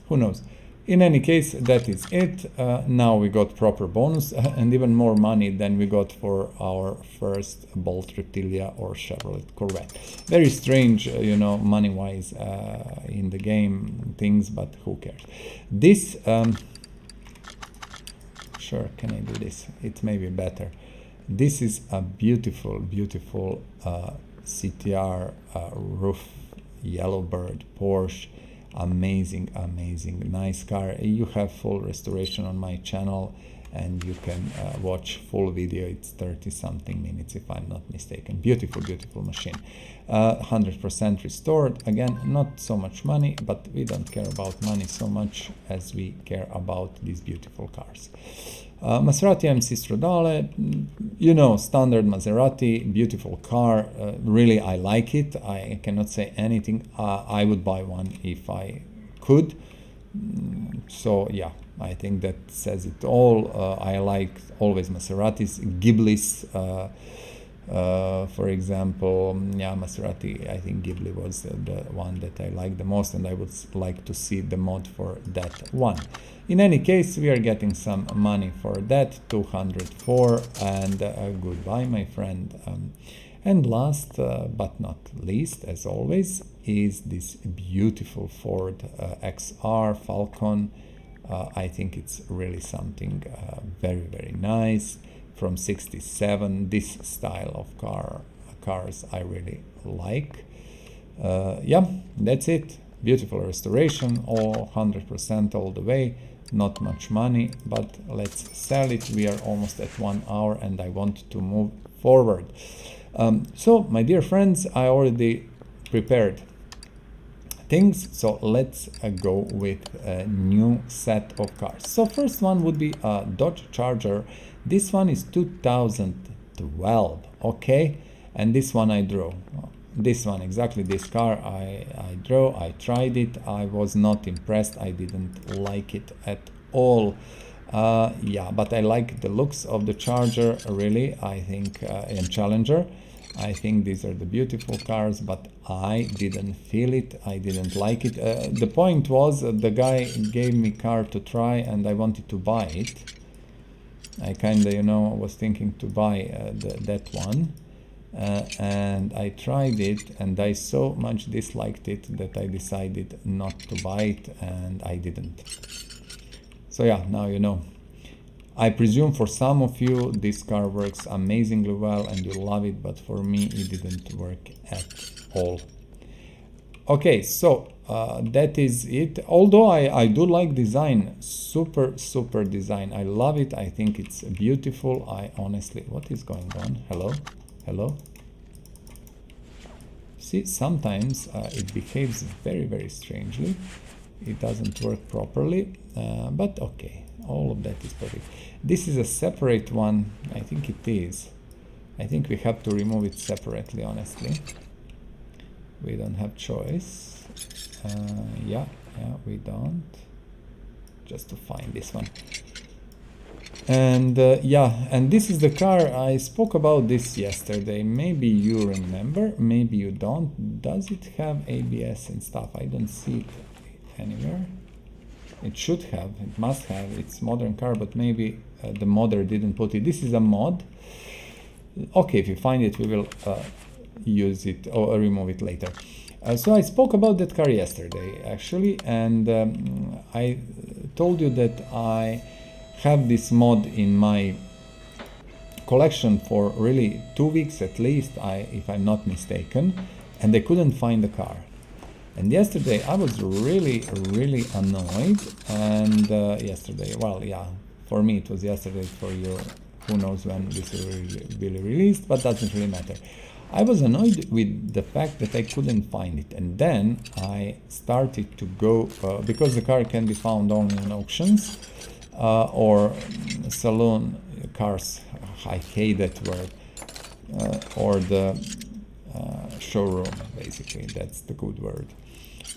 Who knows? In any case, that is it. Now we got proper bonus and even more money than we got for our first Bolt Reptilia or Chevrolet Corvette. Very strange, you know, money-wise in the game things, but who cares? This, sure, can I do this? It may be better. This is a beautiful, beautiful CTR RUF Yellowbird Porsche. Amazing, amazing, nice car. You have full restoration on my channel, and you can watch full video. It's 30 something minutes if I'm not mistaken. Beautiful, beautiful machine. 100% restored. Again, not so much money, but we don't care about money so much as we care about these beautiful cars. Maserati MC Stradale, you know, standard Maserati, beautiful car. Really, I like it. I cannot say anything. I would buy one if I could. So yeah, I think that says it all. I like always Maseratis, Ghiblis, for example. Yeah, Maserati, I think Ghibli was the one that I like the most, and I would like to see the mod for that one. In any case, we are getting some money for that, 204, and goodbye, my friend. And last but not least, as always, is this beautiful Ford XR Falcon. I think it's really something very, very nice. From 67, this style of cars I really like. Yeah, that's it. beautiful restoration, all 100% all the way, not much money, but let's sell it. We are almost at 1 hour and I want to move forward. So my dear friends, I already prepared things, so let's go with a new set of cars. So first one would be a Dodge Charger. This one is 2012, okay, and this one I drew. This one, exactly this car I drew. I tried it, I was not impressed, I didn't like it at all. Yeah, but I like the looks of the Charger, really, I think, and Challenger. I think these are the beautiful cars, but I didn't feel it, I didn't like it. The point was, the guy gave me car to try and I wanted to buy it. I kinda, you know, was thinking to buy that one. And I tried it and I so much disliked it that I decided not to buy it, and I didn't. So yeah, now you know. I presume for some of you this car works amazingly well and you love it, but for me it didn't work at all. Okay, so that is it. Although I do like design, super design. I love it, I think it's beautiful. I honestly, what is going on? Hello? See, sometimes it behaves very strangely. It doesn't work properly, but okay, all of that is perfect. This is a separate one, I think it is. I think we have to remove it separately, honestly. We don't have choice. Yeah, we don't. Just to find this one. And yeah, and this is the car, I spoke about this yesterday. Maybe you remember, maybe you don't. Does it have ABS and stuff? I don't see it anywhere. It should have, it must have. It's modern car, but maybe the modder didn't put it. This is a mod. Okay, if you find it, we will use it or remove it later. So I spoke about that car yesterday, actually, and I told you that I have this mod in my collection for really 2 weeks at least, if I'm not mistaken, and I couldn't find the car. And yesterday I was really annoyed, and yesterday, well, yeah, for me it was yesterday, for you, who knows when this will be released, but doesn't really matter. I was annoyed with the fact that I couldn't find it, and then I started to go, because the car can be found only in auctions or saloon cars, I hate that word, or the showroom, basically, that's the good word.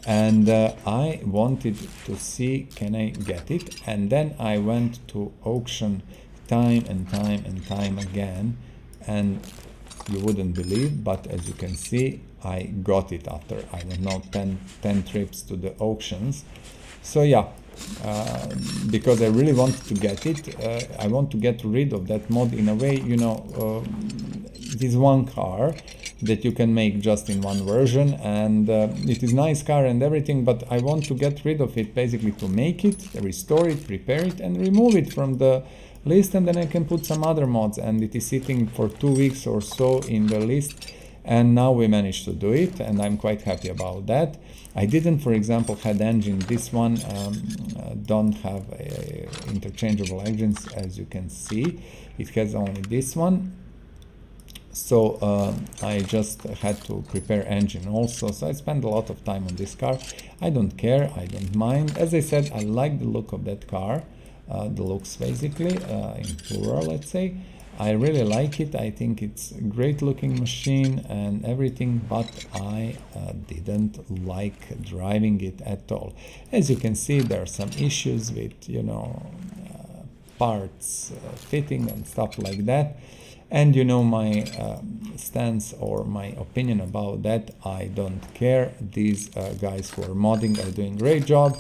And I wanted to see, can I get it? And then I went to auction time and time again, and you wouldn't believe, but as you can see, I got it after, I don't know, 10 trips to the auctions. So yeah, because I really wanted to get it, I want to get rid of that mod in a way, you know, it is one car that you can make just in one version, and it is nice car and everything, but I want to get rid of it, basically to make it, restore it, prepare it, and remove it from the list, and then I can put some other mods, and it is sitting for 2 weeks or so in the list, and now we managed to do it, and I'm quite happy about that. I didn't, for example, had engine. This one don't have interchangeable engines, as you can see. It has only this one. So I just had to prepare engine also, so I spent a lot of time on this car. I don't care, I don't mind. As I said, I like the look of that car, the looks basically, in plural, let's say. I really like it, I think it's a great looking machine and everything, but I didn't like driving it at all. As you can see, there are some issues with, you know, parts fitting and stuff like that. And you know my stance or my opinion about that. I don't care. These guys who are modding are doing a great job.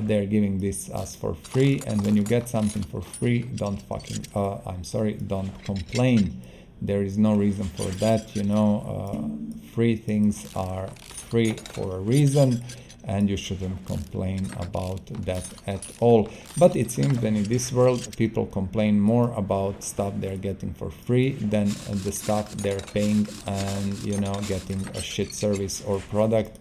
They're giving this us for free, and when you get something for free, don't fucking don't complain. There is no reason for that, you know. Free things are free for a reason, and you shouldn't complain about that at all. But it seems that in this world, people complain more about stuff they're getting for free than the stuff they're paying and, you know, getting a shit service or product.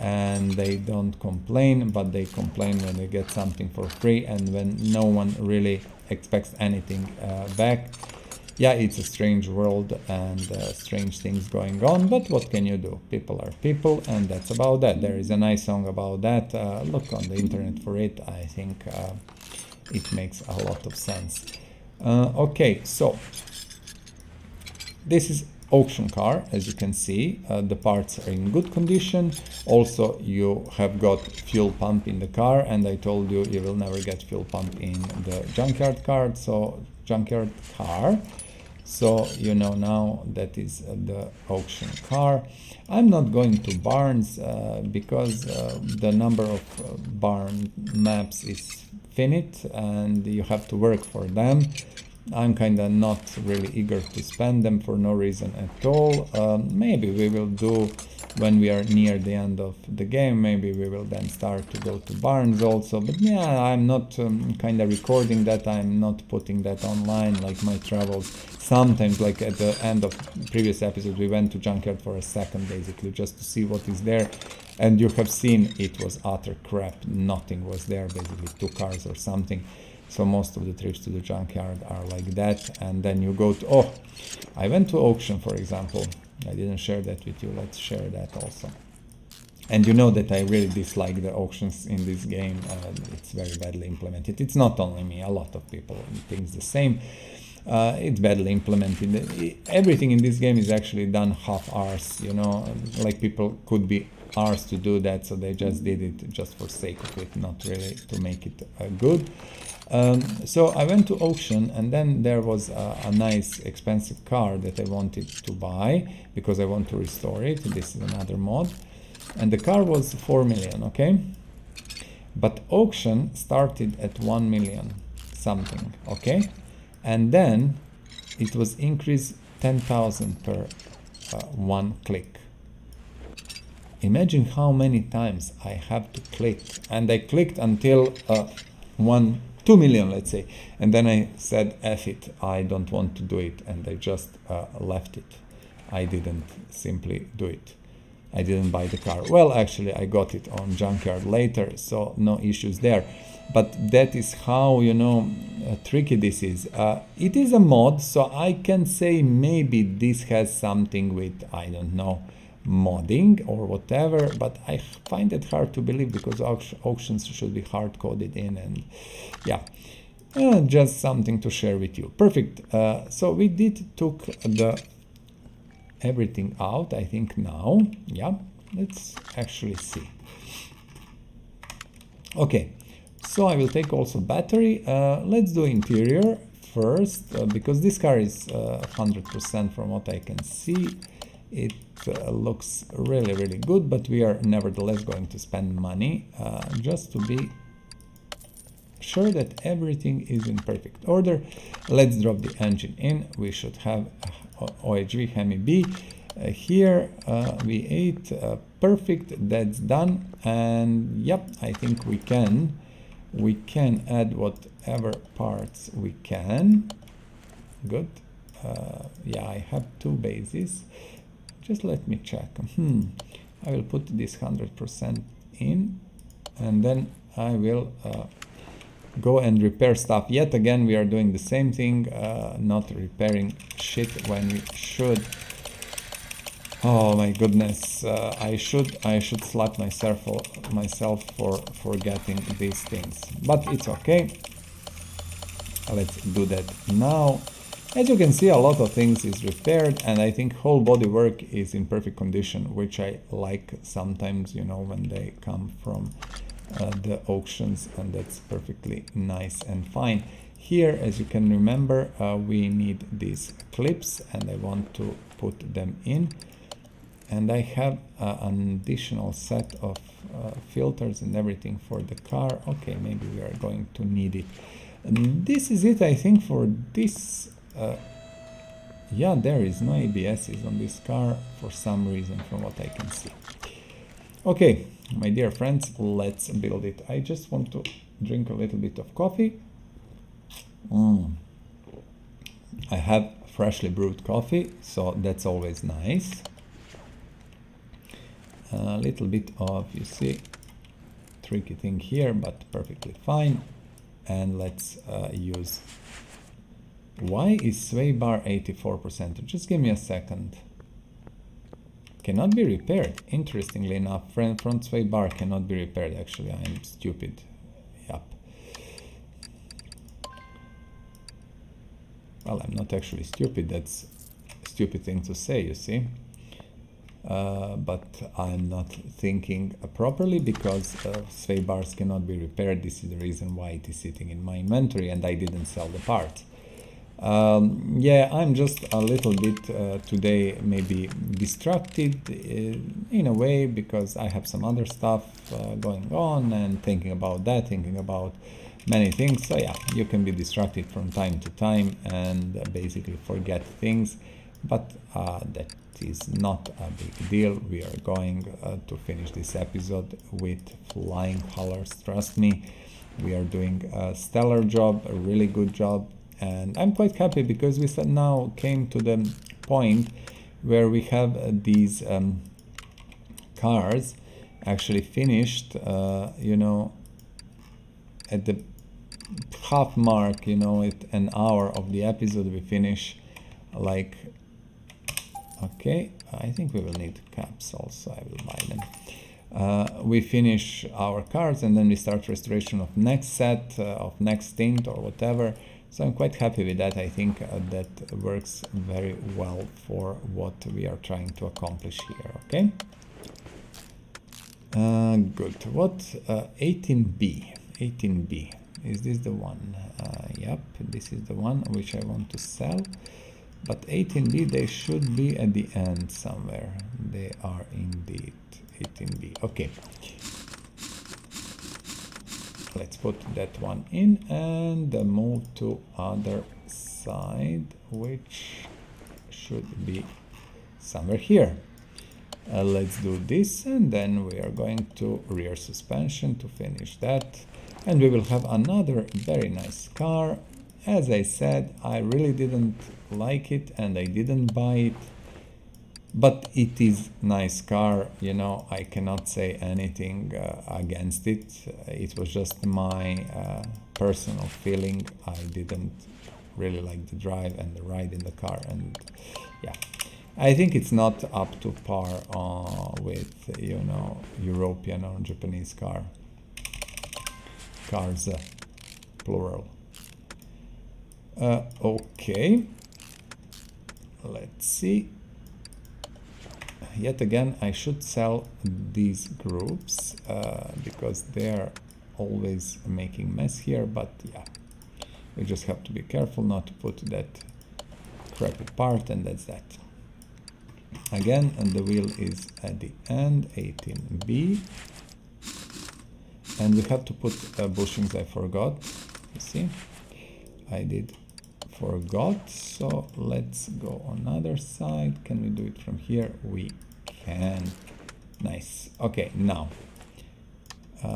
and they don't complain, but they complain when they get something for free and when no one really expects anything back. Yeah, it's a strange world and strange things going on, but what can you do? People are people, and that's about that. There is a nice song about that. Look on the internet for it. I think it makes a lot of sense. Okay, so this is auction car. As you can see, the parts are in good condition. Also, you have got fuel pump in the car, and I told you you will never get fuel pump in the junkyard car. So you know now that is the auction car. I'm not going to barns because the number of barn maps is finite and you have to work for them. I'm kind of not really eager to spend them for no reason at all. Maybe we will do when we are near the end of the game. Maybe we will then start to go to barns also. But yeah, I'm not kind of recording that. I'm not putting that online like my travels. Sometimes, like at the end of previous episode, we went to junkyard for a second, basically, just to see what is there. And you have seen it was utter crap. Nothing was there, basically 2 cars or something. So most of the trips to the junkyard are like that. And then you go to, oh, I went to auction, for example. I didn't share that with you. Let's share that also. And you know that I really dislike the auctions in this game. It's very badly implemented. It's not only me, a lot of people think the same. It's badly implemented. Everything in this game is actually done half-arse, you know, like people could be arsed to do that, so they just did it just for sake of it, not really to make it good. So I went to auction, and then there was a nice expensive car that I wanted to buy because I want to restore it. This is another mod, and the car was 4 million, okay? But auction started at 1 million something, okay? And then it was increased 10,000 per one click. Imagine how many times I have to click, and I clicked until 2 million, let's say, and then I said, F it, I don't want to do it, and I just left it. I didn't simply do it. I didn't buy the car. Well, actually, I got it on junkyard later, so no issues there. But that is how, you know, tricky this is. It is a mod, so I can say maybe this has something with, I don't know, modding or whatever, but I find it hard to believe because auctions should be hard coded in, and yeah, just something to share with you. Perfect. So we took the everything out, I think now. Yeah, let's actually see. Okay, so I will take also battery. Let's do interior first because this car is 100% from what I can see. It looks really, really good, but we are nevertheless going to spend money just to be sure that everything is in perfect order. Let's drop the engine in. We should have OHV Hemi B here, V8, perfect, that's done. And yep, I think we can add whatever parts we can. Good. Yeah, I have 2 bases. Just let me check. I will put this 100% in, and then I will go and repair stuff. Yet again, we are doing the same thing, not repairing shit when we should. Oh my goodness, I should slap myself for forgetting these things, but it's okay. Let's do that now. As you can see, a lot of things is repaired, and I think whole body work is in perfect condition, which I like sometimes, you know, when they come from the auctions, and that's perfectly nice and fine. Here, as you can remember, we need these clips, and I want to put them in. And I have an additional set of filters and everything for the car. Okay, maybe we are going to need it. And this is it, I think, for this. Yeah, there is no ABSs on this car for some reason, from what I can see. Okay, my dear friends, let's build it. I just want to drink a little bit of coffee. I have freshly brewed coffee, so that's always nice. A little bit of, you see, tricky thing here, but perfectly fine. And let's use, why is sway bar 84%? Just give me a second. Cannot be repaired. Interestingly enough, front sway bar cannot be repaired. Actually, I'm stupid. Yep. Well, I'm not actually stupid. That's a stupid thing to say, you see. But I'm not thinking properly because sway bars cannot be repaired. This is the reason why it is sitting in my inventory and I didn't sell the part. Yeah, I'm just a little bit today maybe distracted in a way because I have some other stuff going on and thinking about that, thinking about many things. So yeah, you can be distracted from time to time and basically forget things, but that is not a big deal. We are going to finish this episode with flying colors. Trust me, we are doing a stellar job, a really good job. And I'm quite happy because we now came to the point where we have these cars actually finished, you know, at the half mark, you know, at an hour of the episode we finish like, okay, I think we will need caps also, I will buy them. We finish our cars and then we start restoration of next set, of next tint or whatever. So I'm quite happy with that. I think that works very well for what we are trying to accomplish here, okay? Good. What 18B? 18B. Is this the one? Yep, this is the one which I want to sell. But 18B, they should be at the end somewhere. They are indeed 18B. Okay. Let's put that one in and move to other side, which should be somewhere here. Let's do this and then we are going to rear suspension to finish that. And we will have another very nice car. As I said, I really didn't like it and I didn't buy it. But it is nice car, you know, I cannot say anything against it. It was just my personal feeling. I didn't really like the drive and the ride in the car, and yeah. I think it's not up to par with, you know, European or Japanese cars, plural. Okay, let's see. Yet again, I should sell these groups because they're always making mess here, but yeah, we just have to be careful not to put that crappy part, and that's that. Again, and the wheel is at the end, 18B, and we have to put bushings. I forgot, you see, I did forgot. So let's go on other side. Can we do it from here? We can. Nice. Okay, now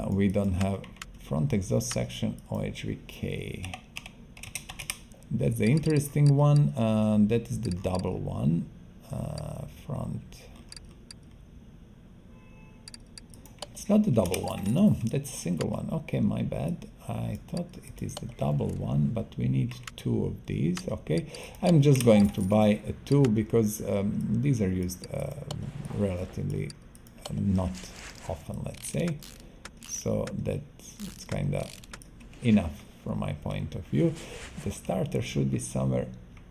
we don't have front exhaust section OHVK. That's the interesting one. That is the double one. Front. It's not the double one. No, that's a single one. Okay, my bad. I thought it is the double one, but we need two of these. Okay, I'm just going to buy two because these are used relatively not often, let's say. So that's kind of enough from my point of view. The starter should be somewhere.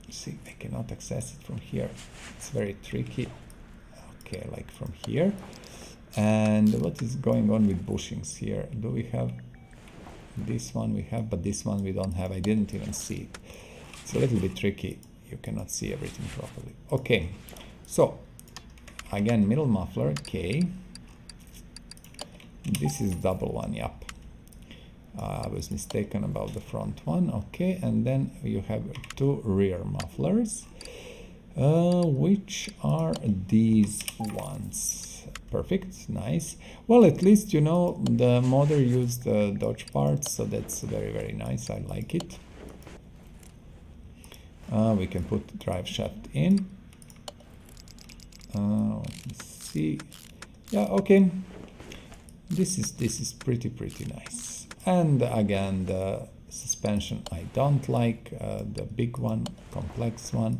See, I cannot access it from here. It's very tricky. Okay, like from here. And what is going on with bushings here? Do we have this one? We have, but this one we don't have. I didn't even see it. It's a little bit tricky. You cannot see everything properly. Okay, so again, middle muffler, K. This is double one, yep. I was mistaken about the front one. Okay, and then you have two rear mufflers, which are these ones. Perfect, nice. Well, at least, you know, the modder used Dodge parts, so that's very, very nice. I like it. We can put the drive shaft in. Let me see. Yeah, okay. This is pretty nice. And again, the suspension I don't like, the big one, complex one.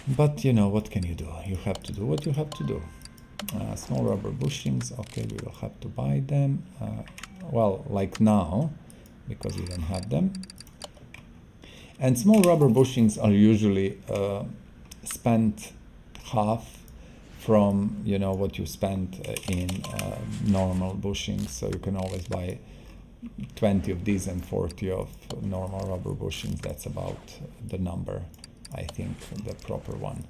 But you know, what can you do? You have to do what you have to do. Small rubber bushings, okay, we will have to buy them. Well, like now, because we don't have them. And small rubber bushings are usually spent half from, you know, what you spent in normal bushings. So you can always buy 20 of these and 40 of normal rubber bushings. That's about the number, I think, the proper one.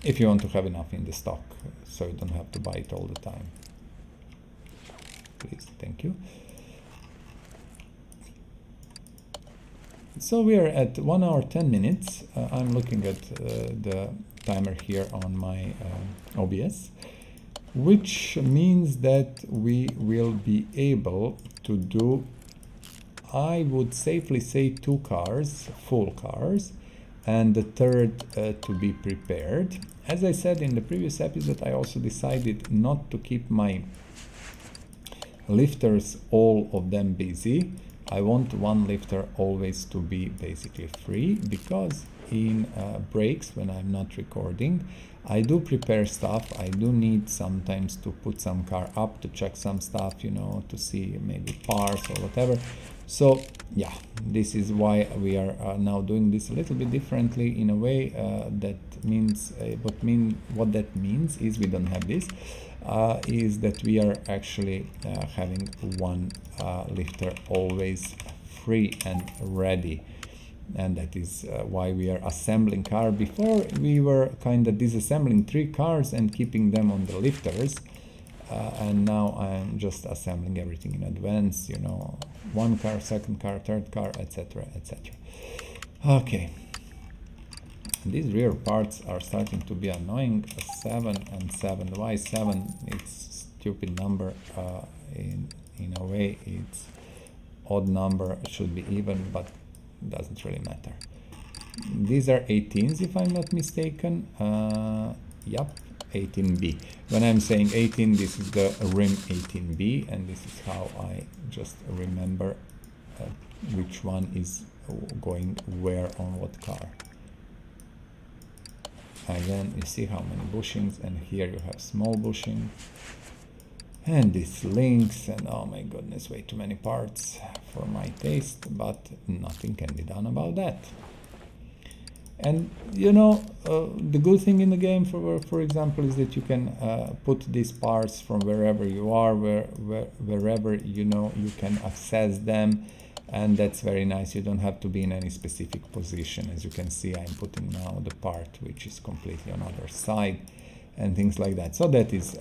If you want to have enough in the stock, so you don't have to buy it all the time. Please, thank you. So we are at 1 hour 10 minutes. I'm looking at the timer here on my OBS, which means that we will be able to do, I would safely say, 2 cars, full cars, and the third to be prepared. As I said in the previous episode, I also decided not to keep my lifters, all of them, busy. I want one lifter always to be basically free, because in breaks, when I'm not recording, I do prepare stuff. I do need sometimes to put some car up to check some stuff, you know, to see maybe parts or whatever. So yeah, this is why we are now doing this a little bit differently in a way. That means what that means is we don't have this, is that we are actually having one lifter always free and ready. And that is why we are assembling car. Before, we were kind of disassembling 3 cars and keeping them on the lifters, and now I'm just assembling everything in advance, you know, 1 car, 2nd car, 3rd car, etc, etc. Okay, these rear parts are starting to be annoying. 7 and 7. Why 7? It's stupid number. In a way, it's odd number. It should be even, but doesn't really matter. These are 18s, if I'm not mistaken. Yep, 18B. When I'm saying 18, this is the rim 18B, and this is how I just remember which one is going where on what car. Again, you see how many bushings, and here you have small bushing. And these links, and oh my goodness, way too many parts for my taste, but nothing can be done about that. And you know, the good thing in the game, for example, is that you can put these parts from wherever you are, wherever you know you can access them, and that's very nice. You don't have to be in any specific position. As you can see, I'm putting now the part which is completely on other side, and things like that. So that is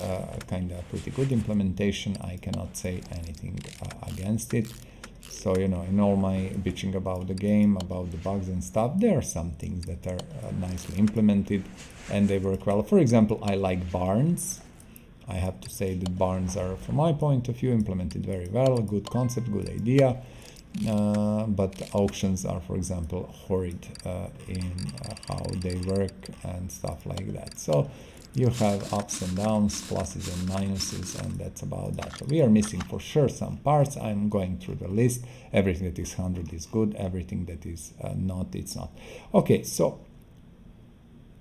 kind of pretty good implementation. I cannot say anything against it. So, you know, in all my bitching about the game, about the bugs and stuff, there are some things that are nicely implemented and they work well. For example, I like barns. I have to say that barns are, from my point of view, implemented very well. Good concept, good idea. But auctions are, for example, horrid in how they work and stuff like that. So you have ups and downs, pluses and minuses, and that's about that. We are missing for sure some parts. I'm going through the list. Everything that is 100 is good. Everything that is not, it's not. Okay, so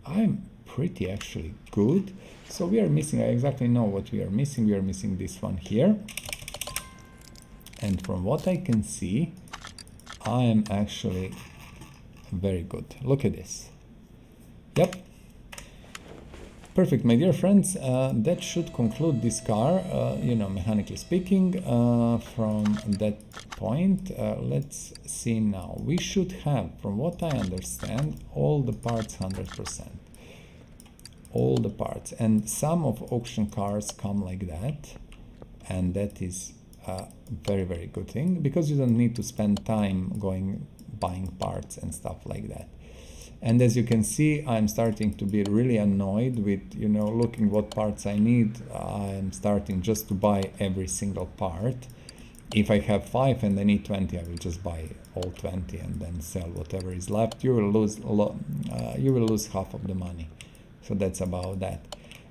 I'm pretty actually good. So we are missing, I exactly know what we are missing. We are missing this one here. And from what I can see, I am actually very good. Look at this. Yep. Perfect, my dear friends. That should conclude this car, you know, mechanically speaking. From that point, let's see now. We should have, from what I understand, all the parts 100%. All the parts. And some of auction cars come like that. And that is a very, very good thing, because you don't need to spend time buying parts and stuff like that. And as you can see, I'm starting to be really annoyed with, you know, looking what parts I need. I'm starting just to buy every single part. If I have 5 and I need 20, I will just buy all 20 and then sell whatever is left. You will lose half of the money. So that's about that.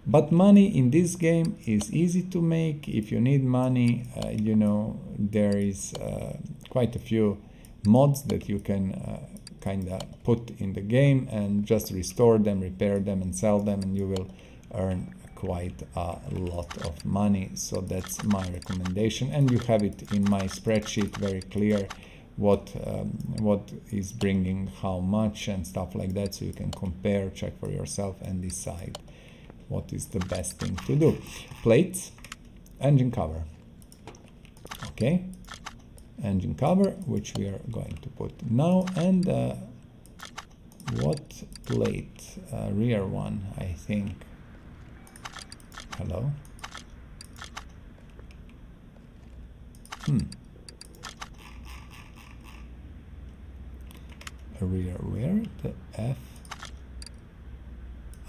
But money in this game is easy to make. If you need money, you know, there is quite a few mods that you can kind of put in the game and just restore them, repair them and sell them, and you will earn quite a lot of money. So that's my recommendation, and you have it in my spreadsheet very clear what is bringing how much and stuff like that, so you can compare, check for yourself and decide what is the best thing to do. Plates, engine cover. Okay, engine cover, which we are going to put now, and what plate? Rear one, I think. Hello. Rear, where? The F.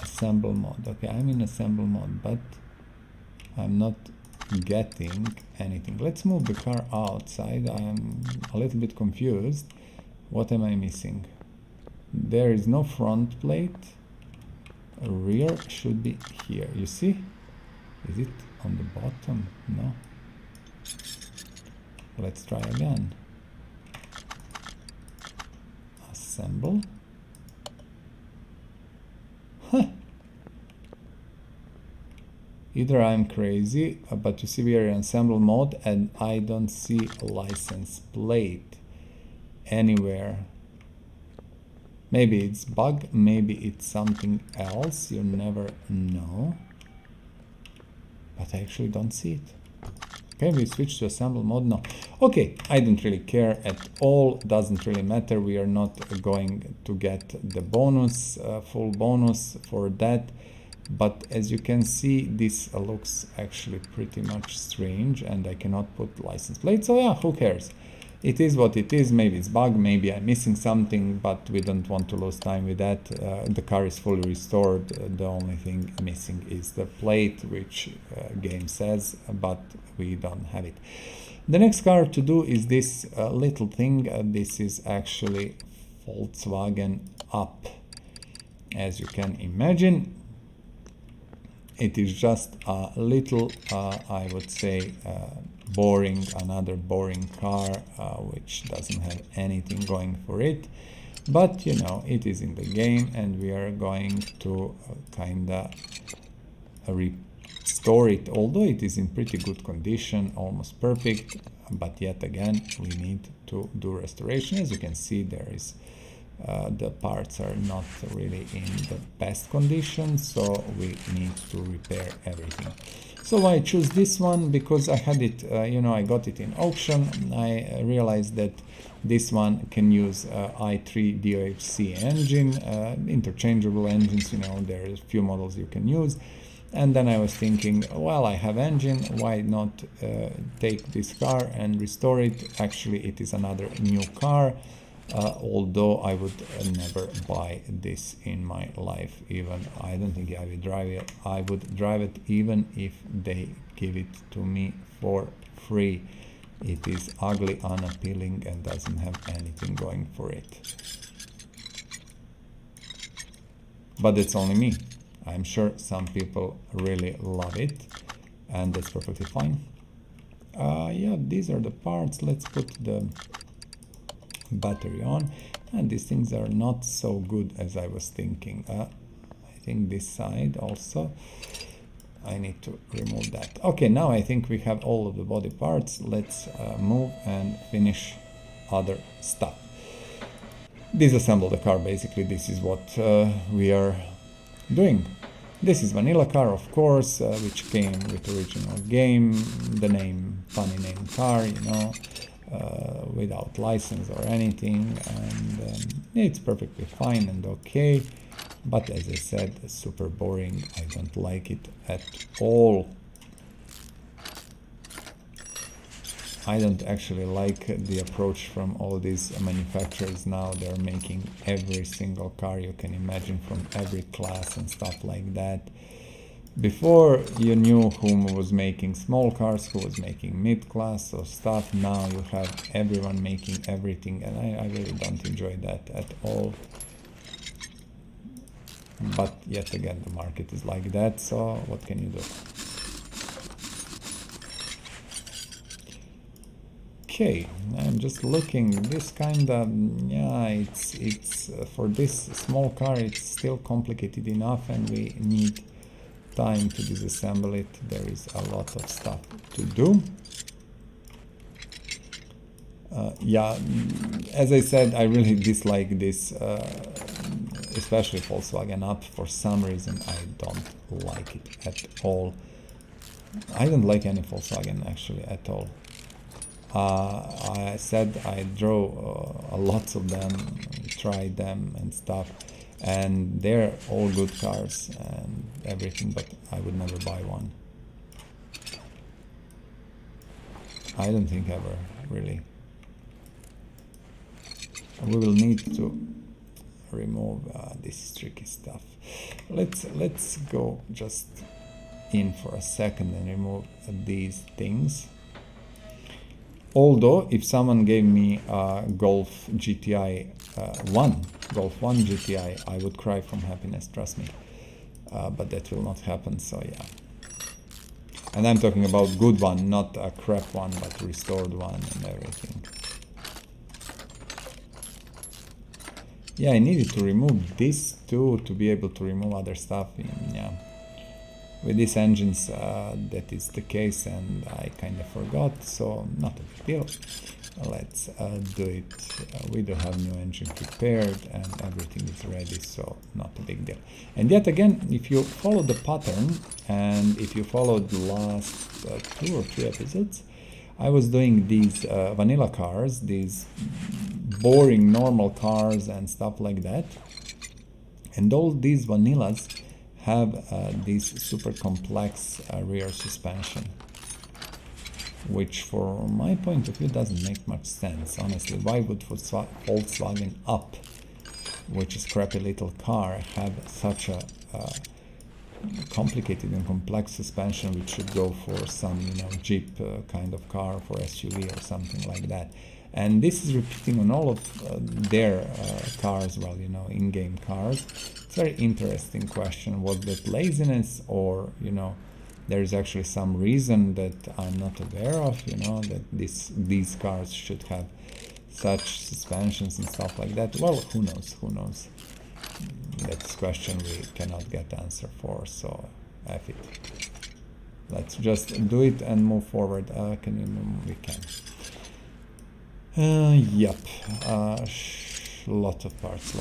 Assemble mode. Okay, I'm in assemble mode, but I'm not getting anything. Let's move the car outside. I'm a little bit confused. What am I missing? There is no front plate. Rear should be here. You see? Is it on the bottom? No. Let's try again. Assemble. Huh. Either I'm crazy, but you see we are in ensemble mode and I don't see a license plate anywhere. Maybe it's bug, maybe it's something else, you never know. But I actually don't see it. Okay, we switch to assemble mode. No. Okay, I don't really care at all. Doesn't really matter. We are not going to get the bonus, full bonus for that. But as you can see, this looks actually pretty much strange, and I cannot put license plate. So yeah, who cares? It is what it is. Maybe it's bug, maybe I'm missing something, but we don't want to lose time with that. The car is fully restored. The only thing missing is the plate, which game says, but we don't have it. The next car to do is this little thing. This is actually Volkswagen UP. As you can imagine, it is just a little, I would say, boring, another boring car, which doesn't have anything going for it. But you know, it is in the game, and we are going to kinda restore it, although it is in pretty good condition, almost perfect. But yet again, we need to do restoration. As you can see, there is the parts are not really in the best condition, so we need to repair everything. So I choose this one because I had it, you know, I got it in auction. I realized that this one can use i3 DOHC engine, interchangeable engines, you know, there are a few models you can use. And then I was thinking, well, I have engine, why not take this car and restore it? Actually, it is another new car. Although I would never buy this in my life, even I don't think I would drive it. I would drive it even if they give it to me for free. It is ugly, unappealing, and doesn't have anything going for it. But it's only me. I'm sure some people really love it, and that's perfectly fine. Yeah, these are the parts. Let's put the battery on, and these things are not so good as I was thinking. I think this side also I need to remove that. Okay, now I think we have all of the body parts. Let's move and finish other stuff. Disassemble the car, basically. This is what we are doing. This is vanilla car, of course, which came with original game, the name, funny name car, you know, without license or anything, and it's perfectly fine and okay, but as I said, super boring. I don't like it at all. I don't actually like the approach from all these manufacturers now. They're making every single car you can imagine from every class and stuff like that. Before you knew who was making small cars, who was making mid-class or stuff. Now you have everyone making everything, and I really don't enjoy that at all. But yet again, the market is like that, so what can you do? Okay, I'm just looking. This kind of, yeah, it's for this small car, it's still complicated enough, and we need time to disassemble it. There is a lot of stuff to do. Yeah, as I said, I really dislike this, especially Volkswagen UP. For some reason, I don't like it at all. I don't like any Volkswagen actually at all. I said I drove lots of them, tried them and stuff, and they're all good cars and everything, but I would never buy one. I don't think ever, really. We will need to remove this tricky stuff. Let's go just in for a second and remove these things. Although, if someone gave me a Golf GTI Golf 1 GTI, I would cry from happiness, trust me. But that will not happen, so yeah. And I'm talking about good one, not a crap one, but restored one and everything. Yeah, I needed to remove this too, to be able to remove other stuff. Yeah. With these engines, that is the case, and I kind of forgot, so not a big deal. Let's do it. We do have new engine prepared, and everything is ready, so not a big deal. And yet again, if you follow the pattern, and if you followed the last 2 or 3 episodes, I was doing these vanilla cars, these boring normal cars and stuff like that. And all these vanillas have this super complex rear suspension, which for my point of view doesn't make much sense, honestly. Why would Volkswagen UP, which is a crappy little car, have such a complicated and complex suspension, which should go for some, you know, Jeep kind of car, for SUV or something like that? And this is repeating on all of their cars, well, you know, in-game cars. It's a very interesting question. Was that laziness, or, you know, there is actually some reason that I'm not aware of, you know, that these cars should have such suspensions and stuff like that? Well, who knows, who knows? That's a question we cannot get answer for, so F it. Let's just do it and move forward. Can you move? We can. Yep, lot of parts.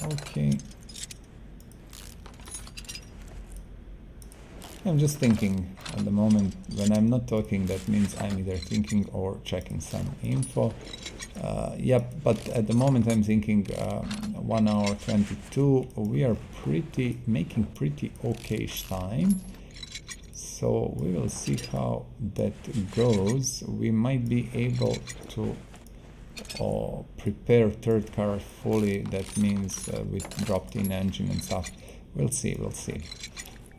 Okay. I'm just thinking at the moment. When I'm not talking, that means I'm either thinking or checking some info. Yep, but at the moment I'm thinking 1 hour 22. We are making pretty okay-ish time. So we will see how that goes. We might be able to prepare third car fully. That means with dropped-in engine and stuff. We'll see.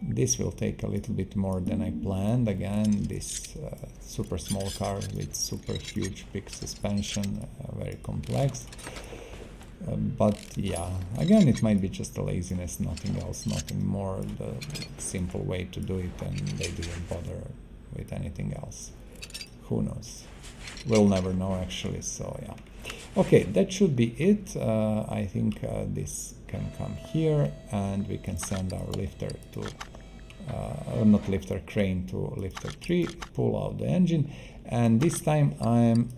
This will take a little bit more than I planned. Again, this super small car with super huge big suspension, very complex. But yeah, again, it might be just a laziness, nothing else, nothing more. The simple way to do it, and they didn't bother with anything else. Who knows? We'll never know, actually. So yeah. Okay, that should be it. I think this can come here, and we can send our lifter to not lifter, crane to lifter 3, pull out the engine, and this time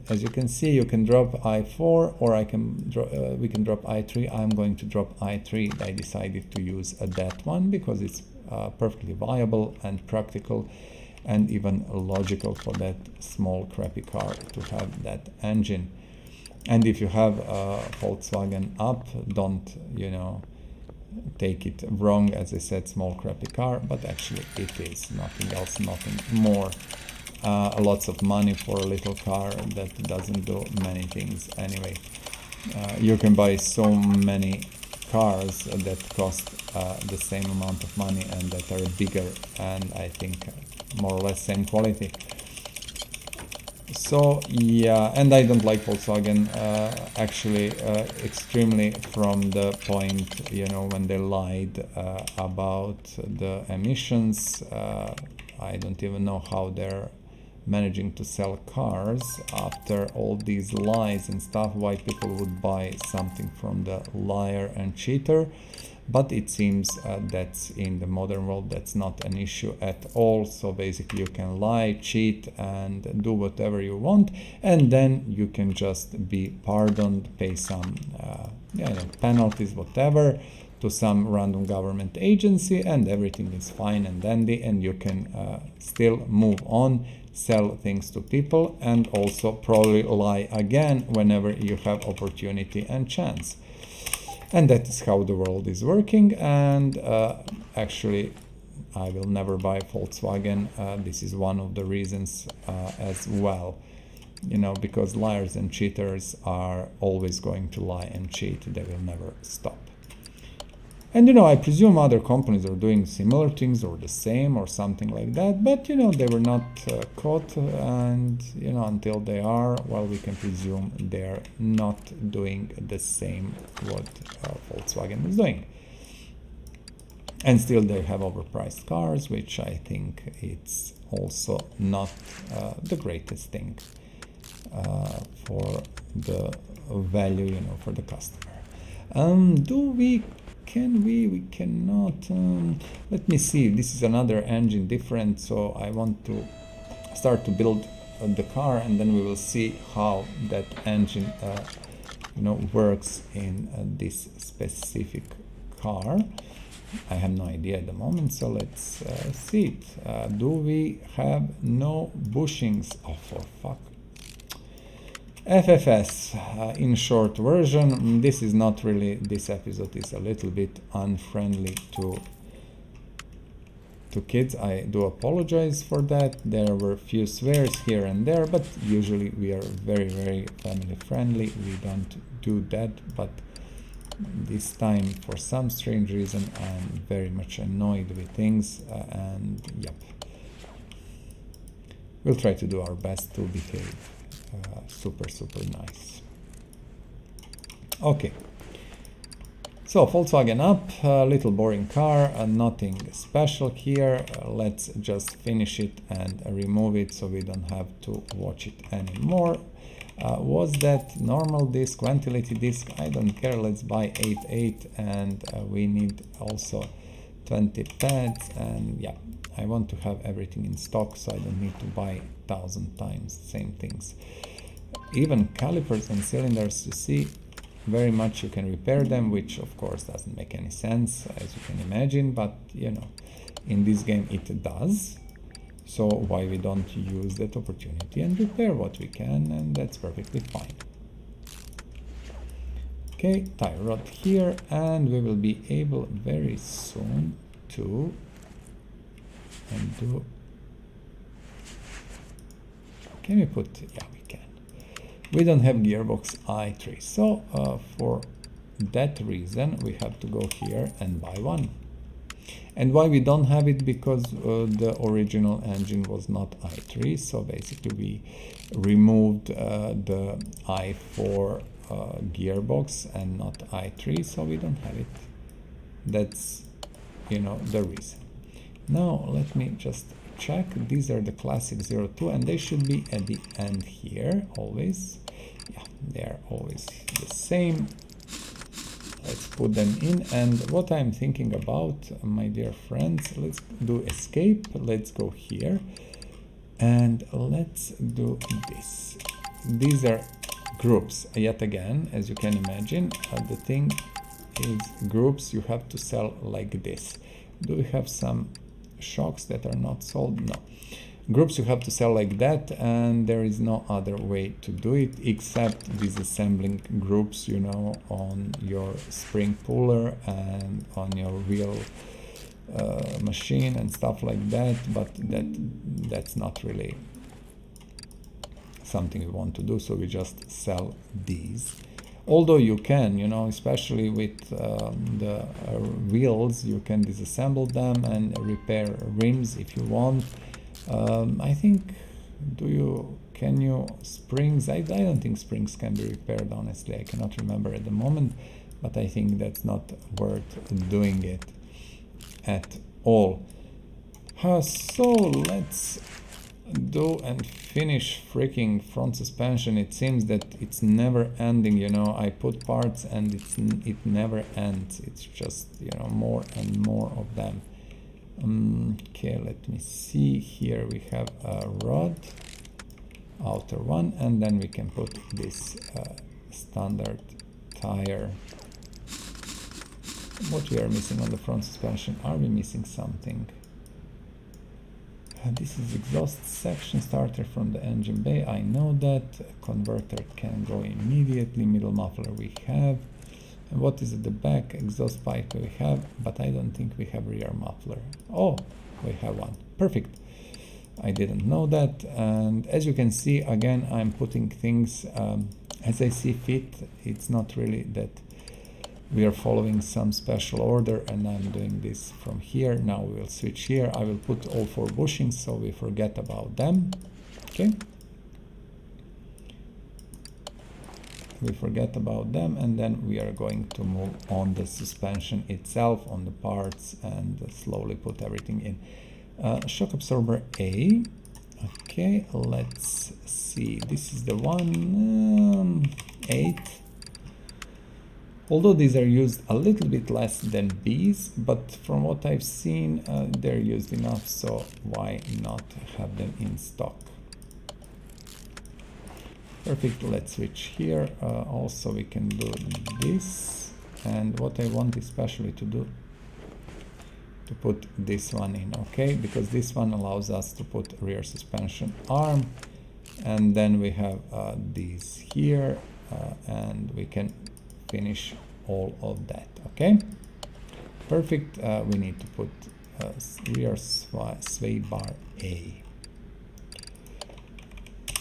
as you can see, you can drop I4, or we can drop I3. I'm going to drop I3. I decided to use that one because it's perfectly viable and practical and even logical for that small crappy car to have that engine. And if you have a Volkswagen UP, don't, you know, take it wrong. As I said, small crappy car, but actually it is nothing else, nothing more. Lots of money for a little car that doesn't do many things anyway. You can buy so many cars that cost the same amount of money and that are bigger, and I think more or less same quality. So yeah, and I don't like Volkswagen actually extremely from the point, you know, when they lied about the emissions. I don't even know how they're managing to sell cars after all these lies and stuff, why people would buy something from the liar and cheater. But it seems that's in the modern world, that's not an issue at all. So basically you can lie, cheat, and do whatever you want, and then you can just be pardoned, pay some penalties, whatever, to some random government agency, and everything is fine and dandy, and you can still move on, sell things to people, and also probably lie again whenever you have opportunity and chance. And that is how the world is working. And actually I will never buy Volkswagen. This is one of the reasons as well, you know, because liars and cheaters are always going to lie and cheat. They will never stop. And, you know, I presume other companies are doing similar things or the same or something like that, but, you know, they were not caught, and, you know, until they are, well, we can presume they're not doing the same what Volkswagen is doing. And still they have overpriced cars, which I think it's also not the greatest thing for the value, you know, for the customer. We cannot. Let me see. This is another engine different, so I want to start to build the car, and then we will see how that engine, you know, works in this specific car. I have no idea at the moment, so let's see it. Do we have no bushings? Oh, for fuck. FFS, in short version. This is not really, this episode is a little bit unfriendly to kids. I do apologize for that. There were a few swears here and there, but usually we are very, very family friendly. We don't do that, but this time for some strange reason I'm very much annoyed with things, and yep, we'll try to do our best to behave super nice. Okay, so Volkswagen Up, a little boring car, nothing special here. Let's just finish it and remove it so we don't have to watch it anymore. Was that normal disc, ventilated disc? I don't care. Let's buy 8.8, and we need also 20 pads, and yeah, I want to have everything in stock so I don't need to buy 1,000 times same things. Even calipers and cylinders, you see, very much you can repair them, which of course doesn't make any sense, as you can imagine, but you know, in this game it does. So why we don't use that opportunity and repair what we can, and that's perfectly fine. Okay, tie rod here, and we will be able very soon to undo. Can we put, yeah, we can. We don't have gearbox i3, so for that reason we have to go here and buy one. And why we don't have it? Because the original engine was not i3, so basically we removed the i4 gearbox and not i3, so we don't have it. That's, you know, the reason. Now let me just check. These are the classic 02, and they should be at the end here always. Yeah, they're always the same. Let's put them in, and what I'm thinking about, my dear friends, let's do escape. Let's go here and let's do this. These are groups. Yet again, as you can imagine, the thing is groups you have to sell like this. Do we have some shocks that are not sold? No. Groups you have to sell like that, and there is no other way to do it except disassembling groups, you know, on your spring puller and on your wheel machine and stuff like that, but that's not really something we want to do, so we just sell these. Although you can, you know, especially with the wheels, you can disassemble them and repair rims if you want. I think, can you springs? I don't think springs can be repaired, honestly. I cannot remember at the moment, but I think that's not worth doing it at all. So let's do and finish freaking front suspension. It seems that it's never ending, you know. I put parts and it never ends. It's just, you know, more and more of them. Okay, let me see. Here we have a rod, outer one, and then we can put this standard tire. What we are missing on the front suspension? Are we missing something? This is exhaust section, starter from the engine bay. I know that. Converter can go immediately. Middle muffler we have. And what is at the back? Exhaust pipe we have, but I don't think we have rear muffler. Oh, we have one. Perfect. I didn't know that. And as you can see, again, I'm putting things as I see fit. It's not really that we are following some special order, and I'm doing this from here. Now we will switch here. I will put all 4 bushings so we forget about them. Okay. We forget about them, and then we are going to move on the suspension itself, on the parts, and slowly put everything in. Shock absorber A. Okay, let's see. This is the one, 8. Although these are used a little bit less than B's, but from what I've seen, they're used enough, so why not have them in stock? Perfect, let's switch here. Also we can do this, and what I want especially to do, to put this one in, okay, because this one allows us to put rear suspension arm, and then we have these here, and we can finish all of that. Okay, perfect. We need to put rear sway bar A.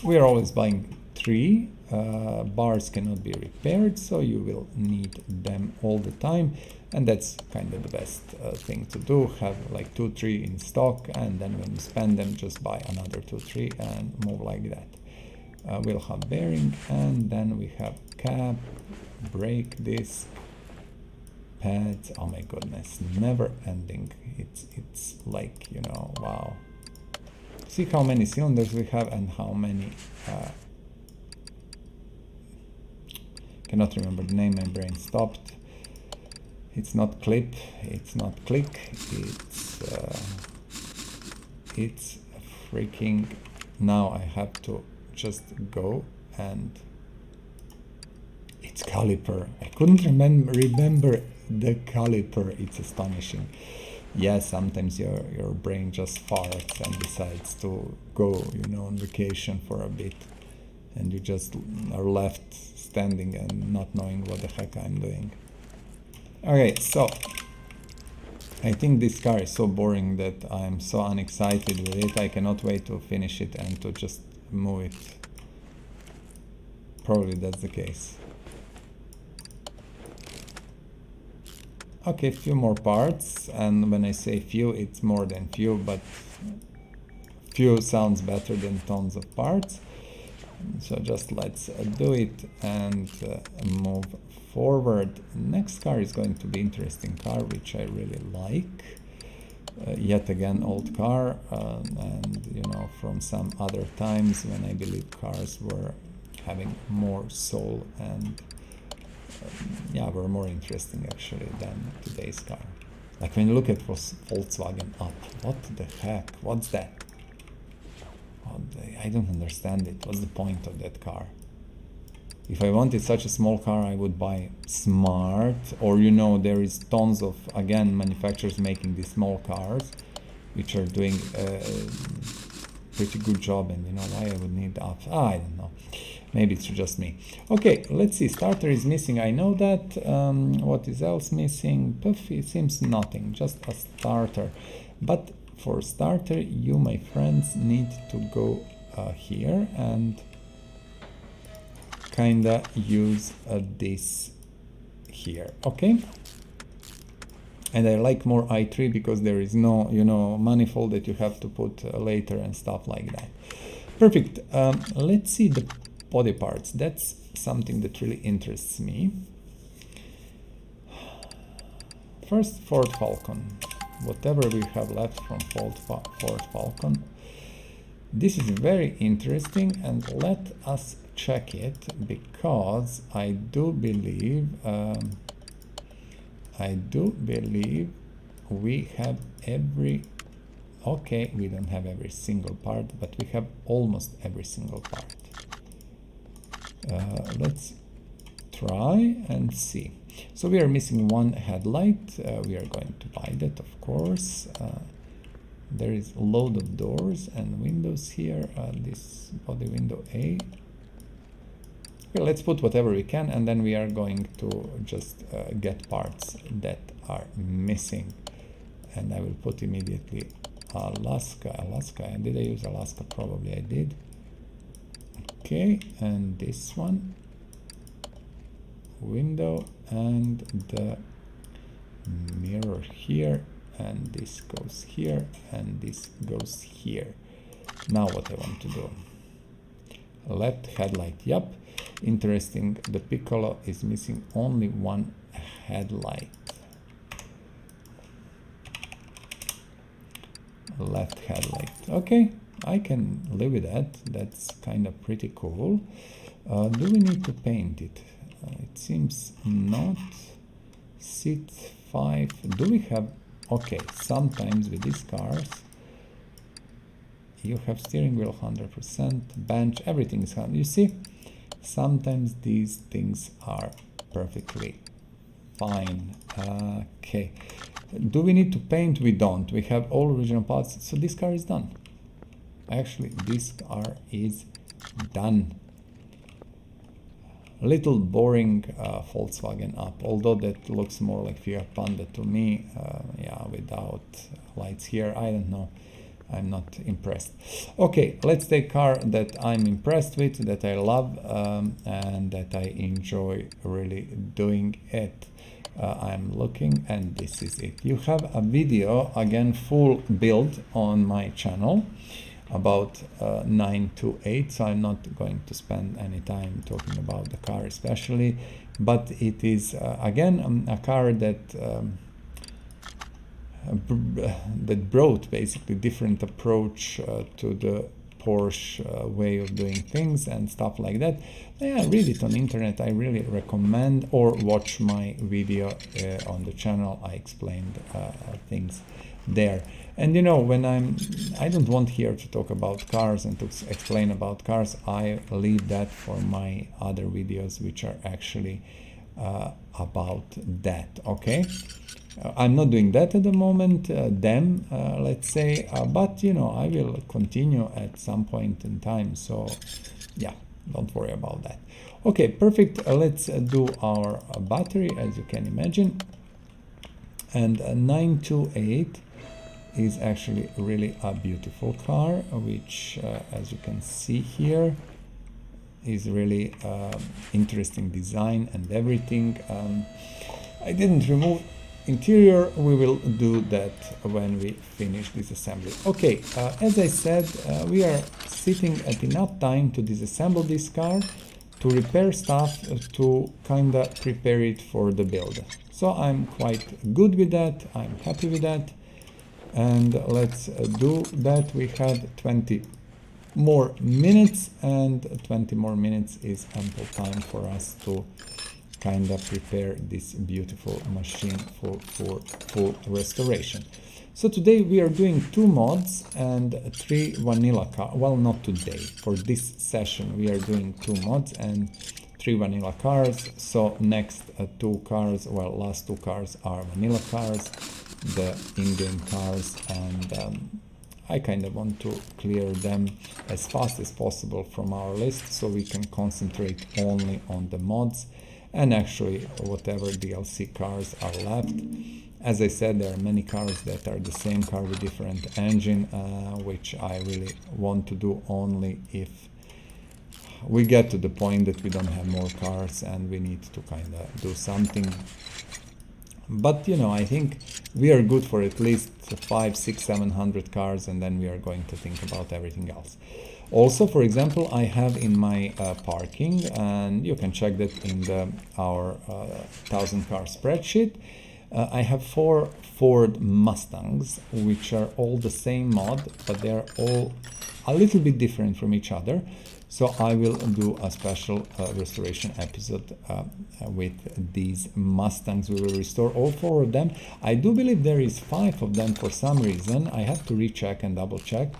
We are always buying 3. Bars cannot be repaired, so you will need them all the time, and that's kind of the best thing to do. Have like 2-3 in stock, and then when you spend them, just buy another 2-3 and move like that. We'll have bearing, and then we have cap, brake disc, pads. Oh my goodness, never ending. It's like, you know, wow. See how many cylinders we have and how many cannot remember the name, my brain stopped. It's not clip, it's not click, it's freaking, now I have to just go, and it's caliper. I couldn't remember the caliper. It's astonishing. Yeah, sometimes your brain just farts and decides to go, you know, on vacation for a bit, and you just are left standing and not knowing what the heck I'm doing. Okay, so I think this car is so boring that I'm so unexcited with it. I cannot wait to finish it and to just move it. Probably that's the case. Okay, few more parts, and when I say few, it's more than few, but few sounds better than tons of parts. So just let's do it and move forward. Next car is going to be interesting car, which I really like. Yet again, old car, and you know, from some other times when I believe cars were having more soul and yeah, were more interesting actually than today's car. Like when you look at Volkswagen UP, what the heck? What's that? I don't understand it. What's the point of that car? If I wanted such a small car, I would buy Smart, or you know, there is tons of, again, manufacturers making these small cars, which are doing a pretty good job, and you know why I would need UP? I don't know. Maybe it's just me. Okay, let's see. Starter is missing. I know that. What is else missing? Puff, it seems nothing. Just a starter. But for starter, you, my friends, need to go here and kinda use this here. Okay. And I like more i3 because there is no, you know, manifold that you have to put later and stuff like that. Perfect. Let's see the body parts. That's something that really interests me. First, Ford Falcon. Whatever we have left from Ford Falcon. This is very interesting, and let us check it, because I do believe we have every, okay, we don't have every single part, but we have almost every single part. Let's try and see. So we are missing one headlight. We are going to buy that, of course. There is a load of doors and windows here. This body window A. Okay, let's put whatever we can, and then we are going to just get parts that are missing. And I will put immediately Alaska. And did I use Alaska? Probably I did. Okay, and this one. Window and the mirror here, and this goes here, and this goes here. Now what I want to do, left headlight. Yep, interesting, the Piccolo is missing only one headlight. Left headlight. Okay, I can live with that. That's kind of pretty cool. Do we need to paint it? It seems not. Seat 5. Do we have? Okay, sometimes with these cars you have steering wheel 100%, bench, everything is 100%. You see, sometimes these things are perfectly fine. Okay, do we need to paint? We don't. We have all original parts, so this car is done. Actually, this car is done. Little boring Volkswagen UP, although that looks more like Fiat Panda to me. Yeah, without lights here, I don't know, I'm not impressed. Okay, let's take a car that I'm impressed with, that I love, and that I enjoy really doing it. I'm looking, and this is it. You have a video, again, full build on my channel about 928, so I'm not going to spend any time talking about the car especially, but it is again a car that that brought basically different approach to the Porsche way of doing things and stuff like that. Yeah, read it on internet. I really recommend, or watch my video on the channel. I explained things there. And you know, when I don't want here to talk about cars and to explain about cars. I leave that for my other videos, which are actually about that. Okay, I'm not doing that at the moment, let's say, but you know, I will continue at some point in time. So yeah, don't worry about that. Okay, perfect. Let's do our battery, as you can imagine. And 928 is actually really a beautiful car, which as you can see here is really interesting design and everything. I didn't remove interior. We will do that when we finish this assembly. Okay, as I said, we are sitting at enough time to disassemble this car, to repair stuff, to kinda prepare it for the build. So I'm quite good with that. I'm happy with that. And let's do that. We have 20 more minutes, and 20 more minutes is ample time for us to kind of prepare this beautiful machine for full restoration. So today we are doing 2 mods and 3 vanilla cars. Well, not today. For this session we are doing 2 mods and 3 vanilla cars. So next 2 cars, well, last 2 cars are vanilla cars, the in-game cars, and I kind of want to clear them as fast as possible from our list, so we can concentrate only on the mods and actually whatever DLC cars are left. As I said, there are many cars that are the same car with different engine, which I really want to do only if we get to the point that we don't have more cars and we need to kind of do something. But you know, I think we are good for at least 5, 6, 700 cars, and then we are going to think about everything else. Also, for example, I have in my parking, and you can check that in our 1000 car spreadsheet, I have 4 Ford Mustangs, which are all the same mod, but they are all a little bit different from each other. So I will do a special restoration episode with these Mustangs. We will restore all 4 of them. I do believe there is 5 of them for some reason. I have to recheck and double check.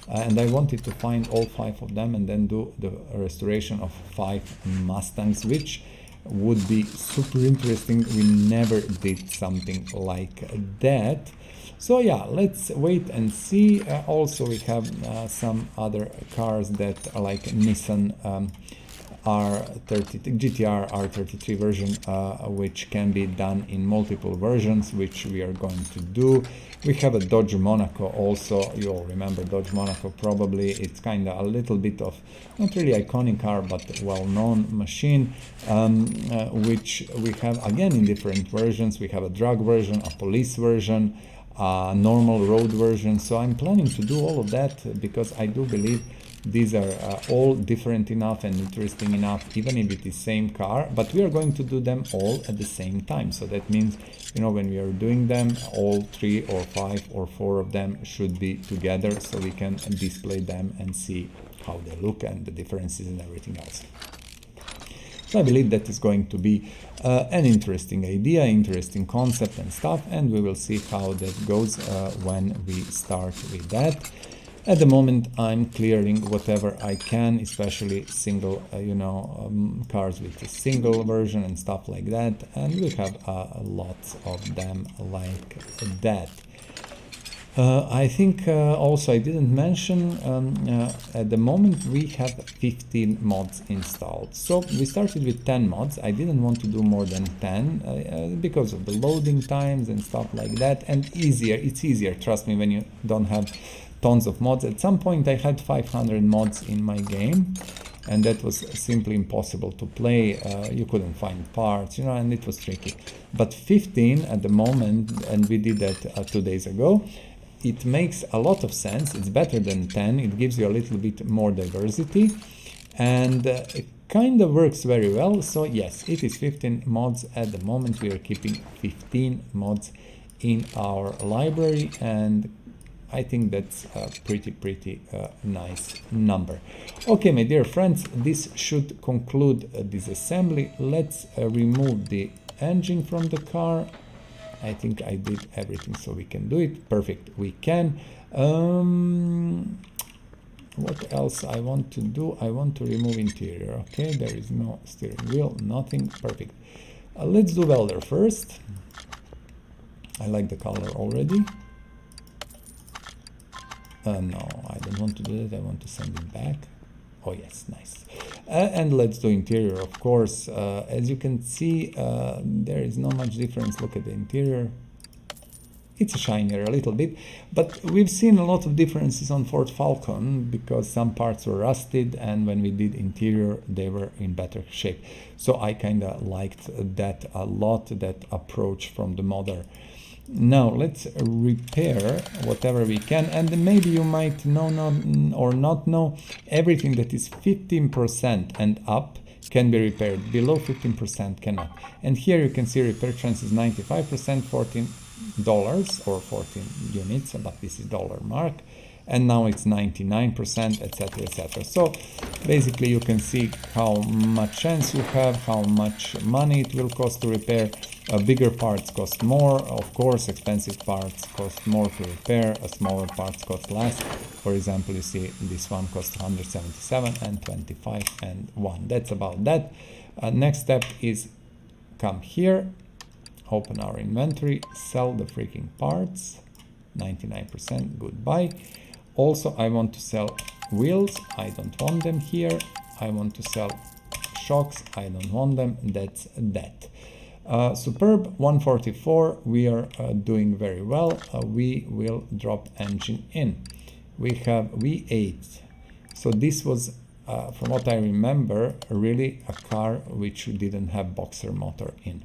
And I wanted to find all 5 of them and then do the restoration of 5 Mustangs, which would be super interesting. We never did something like that. So yeah, let's wait and see. Also, we have some other cars that are like Nissan R30 GTR R33 version, which can be done in multiple versions, which we are going to do. We have a Dodge Monaco also. You all remember Dodge Monaco probably. It's kind of a little bit of not really iconic car, but well-known machine, which we have again in different versions. We have a drug version, a police version, normal road version. So I'm planning to do all of that because I do believe these are all different enough and interesting enough, even if it is same car, but we are going to do them all at the same time. So that means, you know, when we are doing them, all 3 or 5 or 4 of them should be together, so we can display them and see how they look and the differences and everything else. So I believe that is going to be an interesting idea, interesting concept and stuff, and we will see how that goes when we start with that. At the moment, I'm clearing whatever I can, especially single, cars with a single version and stuff like that, and we have lots of them like that. I think also I didn't mention, at the moment we have 15 mods installed. So we started with 10 mods. I didn't want to do more than 10 because of the loading times and stuff like that, and it's easier, trust me, when you don't have tons of mods. At some point I had 500 mods in my game, and that was simply impossible to play. You couldn't find parts, and it was tricky. But 15 at the moment, and we did that 2 days ago, it makes a lot of sense. It's better than 10. It gives you a little bit more diversity, and it kind of works very well. So yes, it is 15 mods at the moment. We are keeping 15 mods in our library, and I think that's a pretty nice number. Okay, my dear friends, this should conclude this assembly. Let's remove the engine from the car. I think I did everything so we can do it. Perfect, we can. What else I want to do? I want to remove interior. Okay, there is no steering wheel, nothing. Perfect. Let's do welder first. I like the color already. No, I don't want to do that. I want to send it back. Oh yes, nice. And let's do interior, of course. As you can see, there is not much difference. Look at the interior. It's shinier a little bit, but we've seen a lot of differences on Ford Falcon because some parts were rusted, and when we did interior, they were in better shape. So I kind of liked that a lot, that approach from the modder. Now let's repair whatever we can, and maybe you might know or not know, everything that is 15% and up can be repaired. Below 15% cannot. And here you can see repair chance is 95%, $14 or 14 units, but this is dollar mark, and now it's 99%, etc., etc. So basically you can see how much chance you have, how much money it will cost to repair. Bigger parts cost more, of course. Expensive parts cost more to repair, smaller parts cost less. For example, you see this one costs 177 and 25 and 1. That's about that. Next step is come here, open our inventory, sell the freaking parts, 99%, goodbye. Also, I want to sell wheels, I don't want them here. I want to sell shocks, I don't want them. That's that. Superb, 144, we are doing very well. We will drop engine in. We have V8. So this was, from what I remember, really a car which didn't have boxer motor in.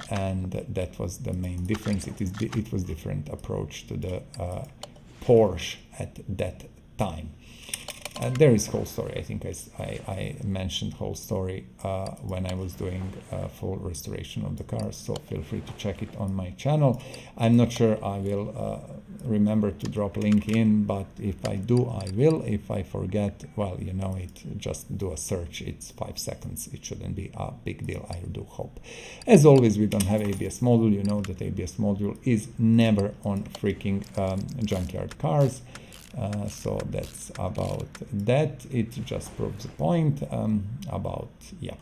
and that was the main difference. It was different approach to the Porsche at that time. There is whole story. I think I mentioned whole story when I was doing full restoration of the car, so feel free to check it on my channel. I'm not sure I will remember to drop link in, but if I do, I will. If I forget, well, you know it, just do a search. It's 5 seconds. It shouldn't be a big deal, I do hope. As always, we don't have ABS module. You know that ABS module is never on freaking junkyard cars. So that's about that. It just proves the point about, yep,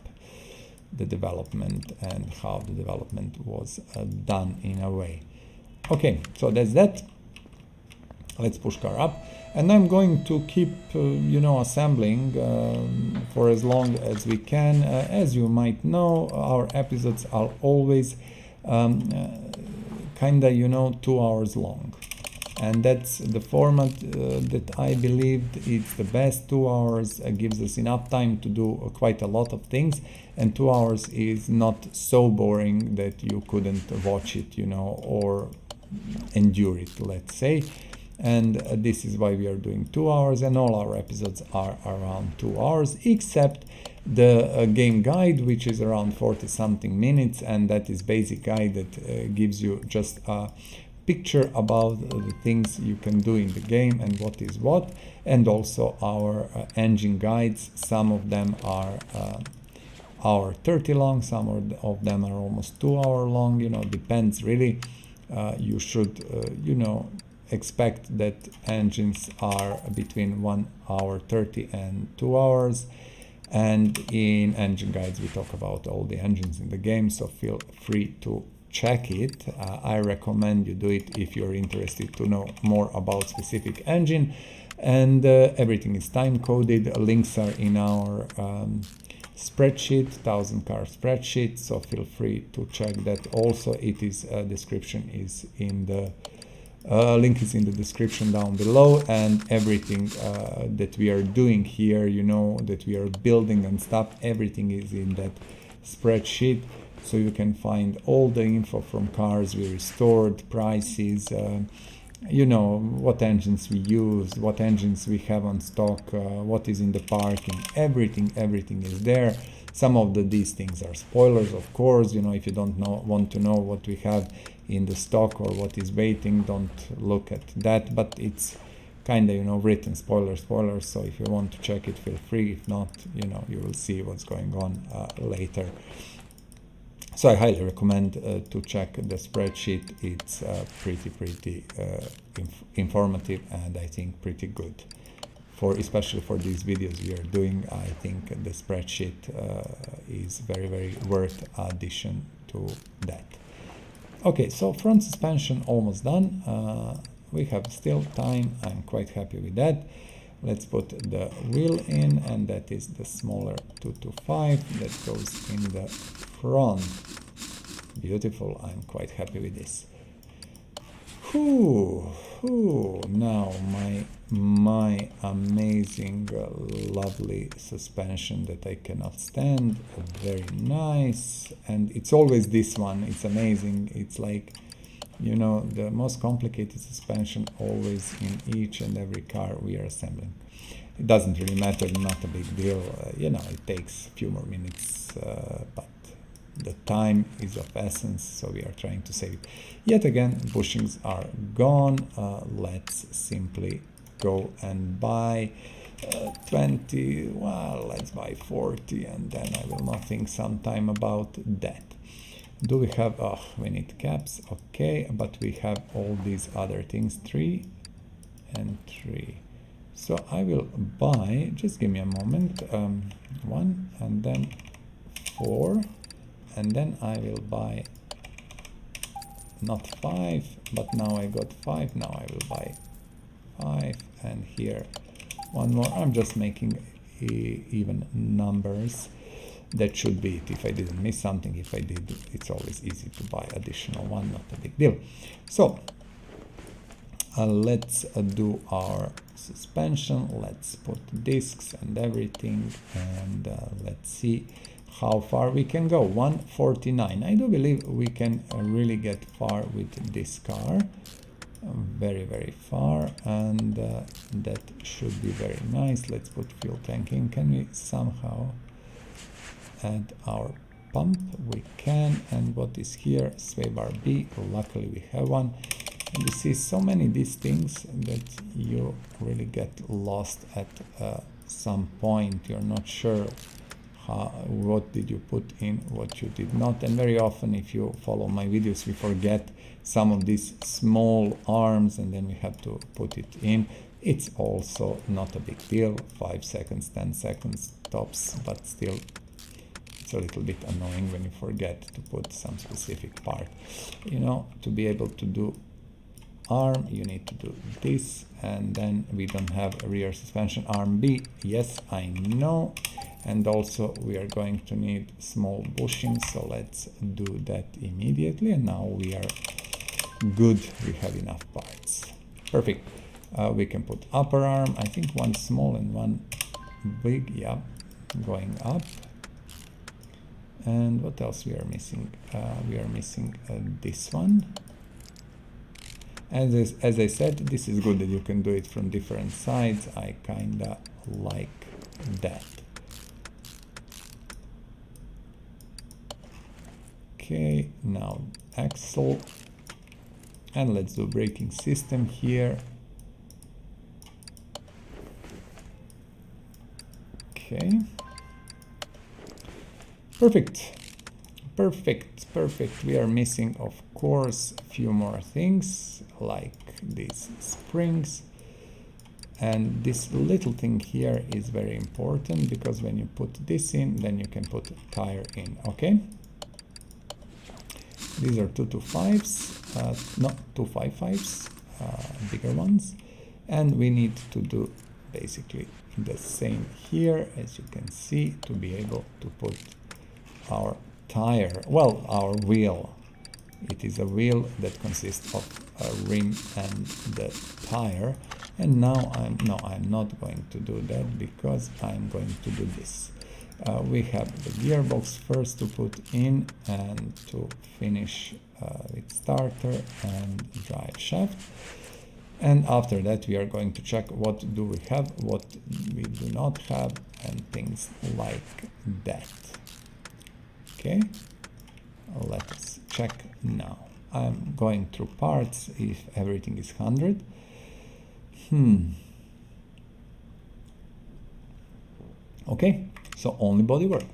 the development and how the development was done in a way. Okay, so that's that. Let's push car up, and I'm going to keep you know, assembling for as long as we can. As you might know, our episodes are always kinda, you know, 2 hours long, and that's the format that I believed it's the best. 2 hours gives us enough time to do quite a lot of things, and 2 hours is not so boring that you couldn't watch it, you know, or endure it, let's say. And this is why we are doing 2 hours, and all our episodes are around 2 hours, except the game guide, which is around 40 something minutes, and that is basic guide that gives you just a picture about the things you can do in the game and what is what. And also our engine guides, some of them are hour 30 long, some of them are almost 2 hour long, you know, depends really. You should you know, expect that engines are between 1 hour 30 and 2 hours, and in engine guides we talk about all the engines in the game, so feel free to check it. I recommend you do it if you're interested to know more about specific engine, and everything is time coded. Links are in our spreadsheet, 1000 car spreadsheet, so feel free to check that. Also, it is description is in the link is in the description down below, and everything that we are doing here, you know, that we are building and stuff, everything is in that spreadsheet, so you can find all the info from cars we restored, prices, you know, what engines we used, what engines we have on stock, what is in the parking, everything is there. Some of these things are spoilers, of course, you know, if you don't want to know what we have in the stock or what is waiting, don't look at that, but it's kind of, you know, written spoilers, so if you want to check it, feel free. If not, you know, you will see what's going on later. So I highly recommend to check the spreadsheet. It's pretty informative, and I think pretty good. Especially for these videos we are doing, I think the spreadsheet is very worth addition to that. Okay, so front suspension almost done. We have still time. I'm quite happy with that. Let's put the wheel in, and that is the smaller 225 that goes in the front. Beautiful. I'm quite happy with this. Now my amazing lovely suspension that I cannot stand. Very nice, and it's always this one. It's amazing. It's like, you know, the most complicated suspension always in each and every car we are assembling. It doesn't really matter, not a big deal. You know, it takes a few more minutes, but the time is of essence, so we are trying to save it. Yet again, bushings are gone. Let's simply go and buy 20, well, let's buy 40, and then I will not think sometime about that. Do we have, we need caps, okay, but we have all these other things, 3 and 3. So I will buy, just give me a moment, 1 and then 4. And then I will buy not 5, but now I got 5. Now I will buy 5, and here 1 more. I'm just making even numbers. That should be it. If I didn't miss something, if I did, it's always easy to buy additional one, not a big deal. So let's do our suspension. Let's put discs and everything, and let's see how far we can go. 149. I do believe we can really get far with this car. Very, very far, and that should be very nice. Let's put fuel tank in. Can we somehow add our pump? We can. And what is here? Sway bar B. Luckily we have one. And you see so many these things that you really get lost at some point. You're not sure what did you put in, what you did not. And very often, if you follow my videos, we forget some of these small arms and then we have to put it in. It's also not a big deal, 5 seconds, 10 seconds tops, but still it's a little bit annoying when you forget to put some specific part. You know, to be able to do arm, you need to do this, and then we don't have a rear suspension arm B. Yes, I know. And also we are going to need small bushings, so let's do that immediately. And now we are good, we have enough parts. Perfect. We can put upper arm, I think one small and one big, yeah, going up. And what else we are missing? We are missing this one. As I said, this is good that you can do it from different sides. I kinda like that. Okay, now axle, and let's do braking system here. Okay, perfect, perfect, perfect. We are missing, of course, a few more things like these springs, and this little thing here is very important because when you put this in, then you can put a tire in. Okay. These are 225s, not 255s, bigger ones. And we need to do basically the same here, as you can see, to be able to put our tire, well, our wheel. It is a wheel that consists of a rim and the tire. And now I'm not going to do that because I'm going to do this. We have the gearbox first to put in and to finish with starter and drive shaft. And after that we are going to check what do we have, what we do not have, and things like that. Okay, let us check now. I'm going through parts if everything is 100. Okay, so only bodywork.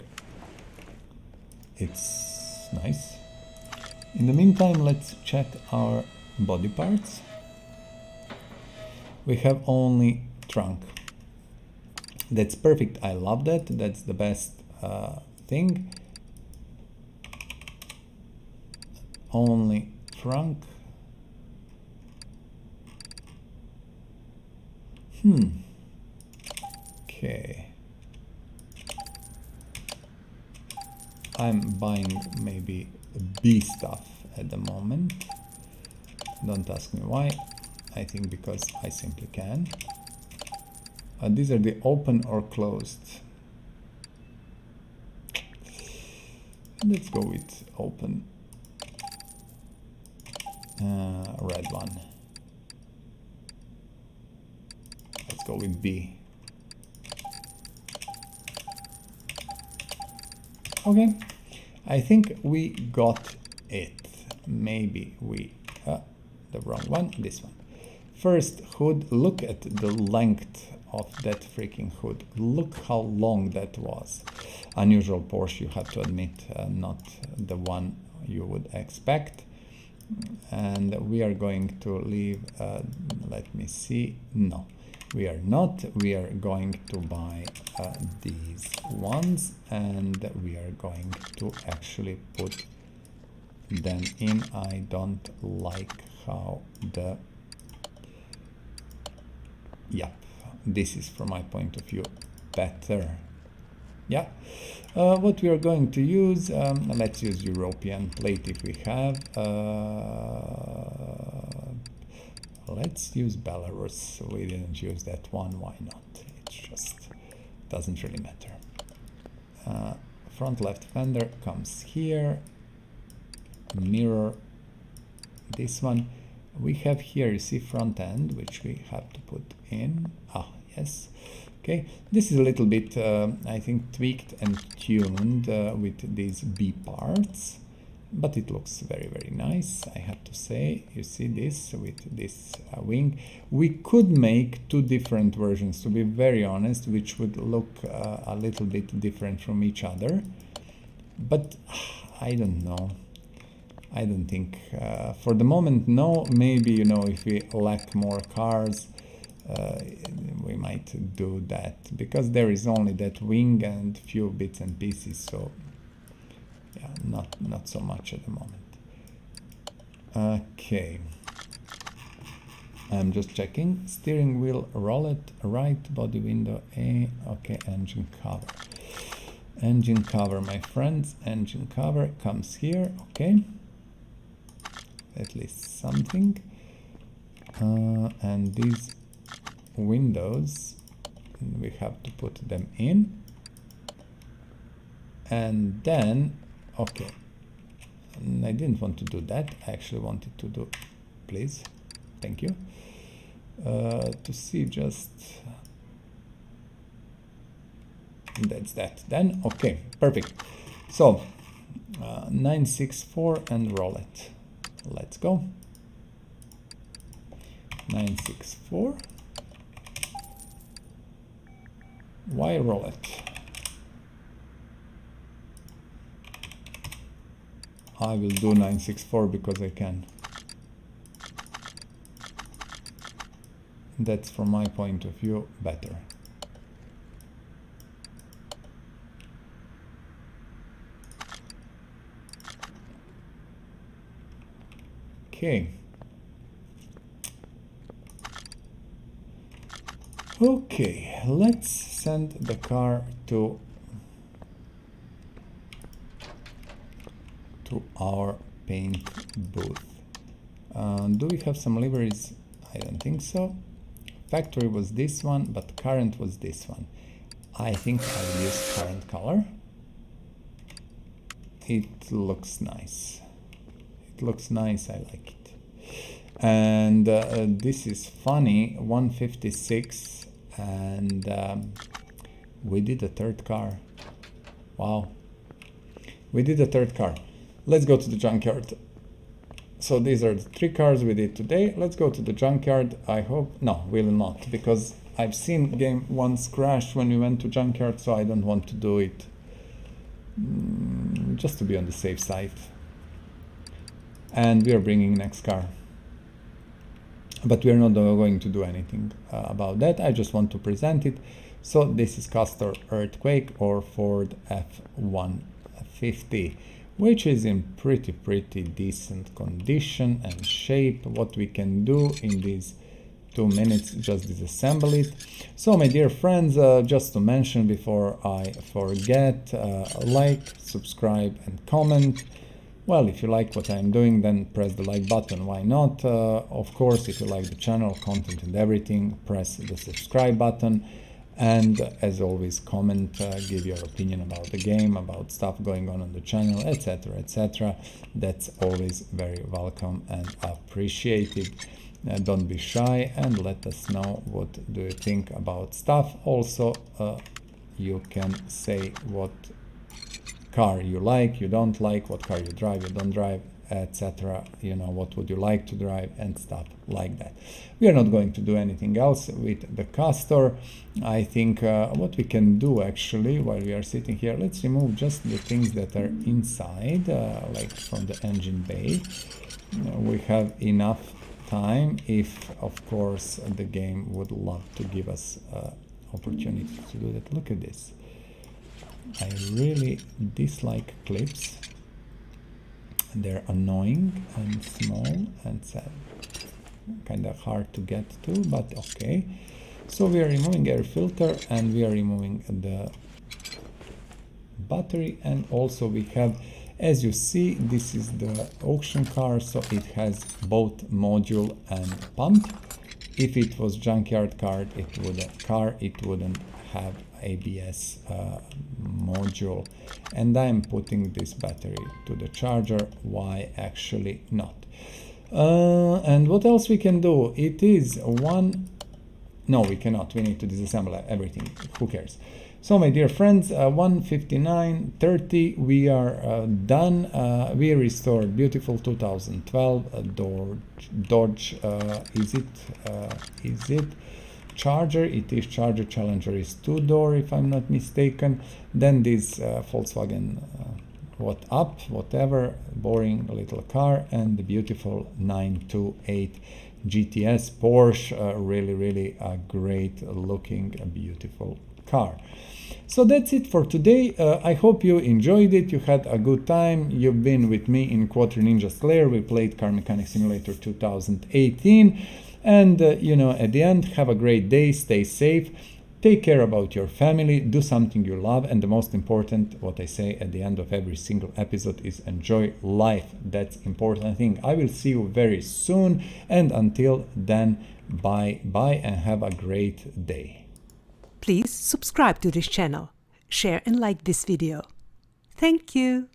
It's nice. In the meantime, let's check our body parts. We have only trunk. That's perfect. I love that. That's the best thing. Only trunk. Okay. I'm buying maybe B stuff at the moment. Don't ask me why. I think because I simply can. These are the open or closed. Let's go with open. Red one. Let's go with B. Okay, I think we got it. Maybe we, the wrong one, this one. First hood, look at the length of that freaking hood. Look how long that was. Unusual Porsche, you have to admit, not the one you would expect. And we are going to leave, let me see, no. We are not. We are going to buy these ones, and we are going to actually put them in. I don't like how the... Yep, this is from my point of view better. Yeah. What we are going to use, let's use European plate if we have. Let's use Belarus. We didn't use that one. Why not? It just doesn't really matter. front left fender comes here, mirror, this one. We have here, you see, front end, which we have to put in. Yes. Okay, this is a little bit, I think, tweaked and tuned with these B parts, but it looks very, very nice, I have to say. You see this with this wing. We could make two different versions, to be very honest, which would look a little bit different from each other, but I don't know. I don't think, for the moment, no. Maybe, you know, if we lack more cars, we might do that, because there is only that wing and few bits and pieces, so yeah, not so much at the moment. Okay, I'm just checking. Steering wheel roulette, right, body window A. Okay, engine cover. Engine cover, my friends, engine cover comes here. Okay, at least something. And these windows, we have to put them in, and then, okay, I didn't want to do that, I actually wanted to do, please, thank you, to see just, that's that then. Okay, perfect. So 964 and roulette, let's go. 964. Why roulette? I will do 964 because I can. That's, from my point of view, better. Okay. Okay, let's send the car to our paint booth. Do we have some liveries? I don't think so. Factory was this one, but current was this one. I think I'll use current color. It looks nice. It looks nice, I like it. And this is funny, 156. And we did a third car. Wow, we did a third car. Let's go to the junkyard. So these are the 3 cars we did today. Let's go to the junkyard. I hope, no, will not, because I've seen game once crash when we went to junkyard, so I don't want to do it, just to be on the safe side. And we are bringing next car. But we are not going to do anything about that. I just want to present it. So this is Castor Earthquake, or Ford F-150, which is in pretty decent condition and shape. What we can do in these 2 minutes, just disassemble it. So my dear friends, just to mention before I forget, like, subscribe and comment. Well, if you like what I'm doing, then press the like button, why not? Of course, if you like the channel, content and everything, press the subscribe button. And as always, comment, give your opinion about the game, about stuff going on the channel, etc, etc. That's always very welcome and appreciated. Don't be shy and let us know what do you think about stuff. Also, you can say what car you like, you don't like, what car you drive, you don't drive, etc. You know, what would you like to drive and stuff like that. We are not going to do anything else with the Castor. I think what we can do actually while we are sitting here, let's remove just the things that are inside, like from the engine bay. We have enough time if, of course, the game would love to give us opportunity to do that. Look at this. I really dislike clips. They're annoying and small and sad. Kind of hard to get to, but okay. So we are removing air filter and we are removing the battery, and also we have, as you see, this is the auction car, so it has both module and pump. If it was junkyard car, it wouldn't have ABS module, and I'm putting this battery to the charger. Why actually not? And what else we can do? It is one... No, we cannot. We need to disassemble everything. Who cares? So, my dear friends, 1:59:30, we are done. We restored beautiful 2012 Dodge. Is it Charger? It is Charger. Challenger is 2-door, if I'm not mistaken. Then this Volkswagen whatever, boring little car, and the beautiful 928 GTS Porsche, really a great looking, beautiful car. So that's it for today. I hope you enjoyed it, you had a good time, you've been with me in Quarter Ninja Slayer. We played Car Mechanic Simulator 2018, and you know, at the end, have a great day, stay safe, take care about your family, do something you love, and the most important, what I say at the end of every single episode, is enjoy life. That's important thing. I will see you very soon, and until then, bye and have a great day. Please subscribe to this channel, share and like this video. Thank you.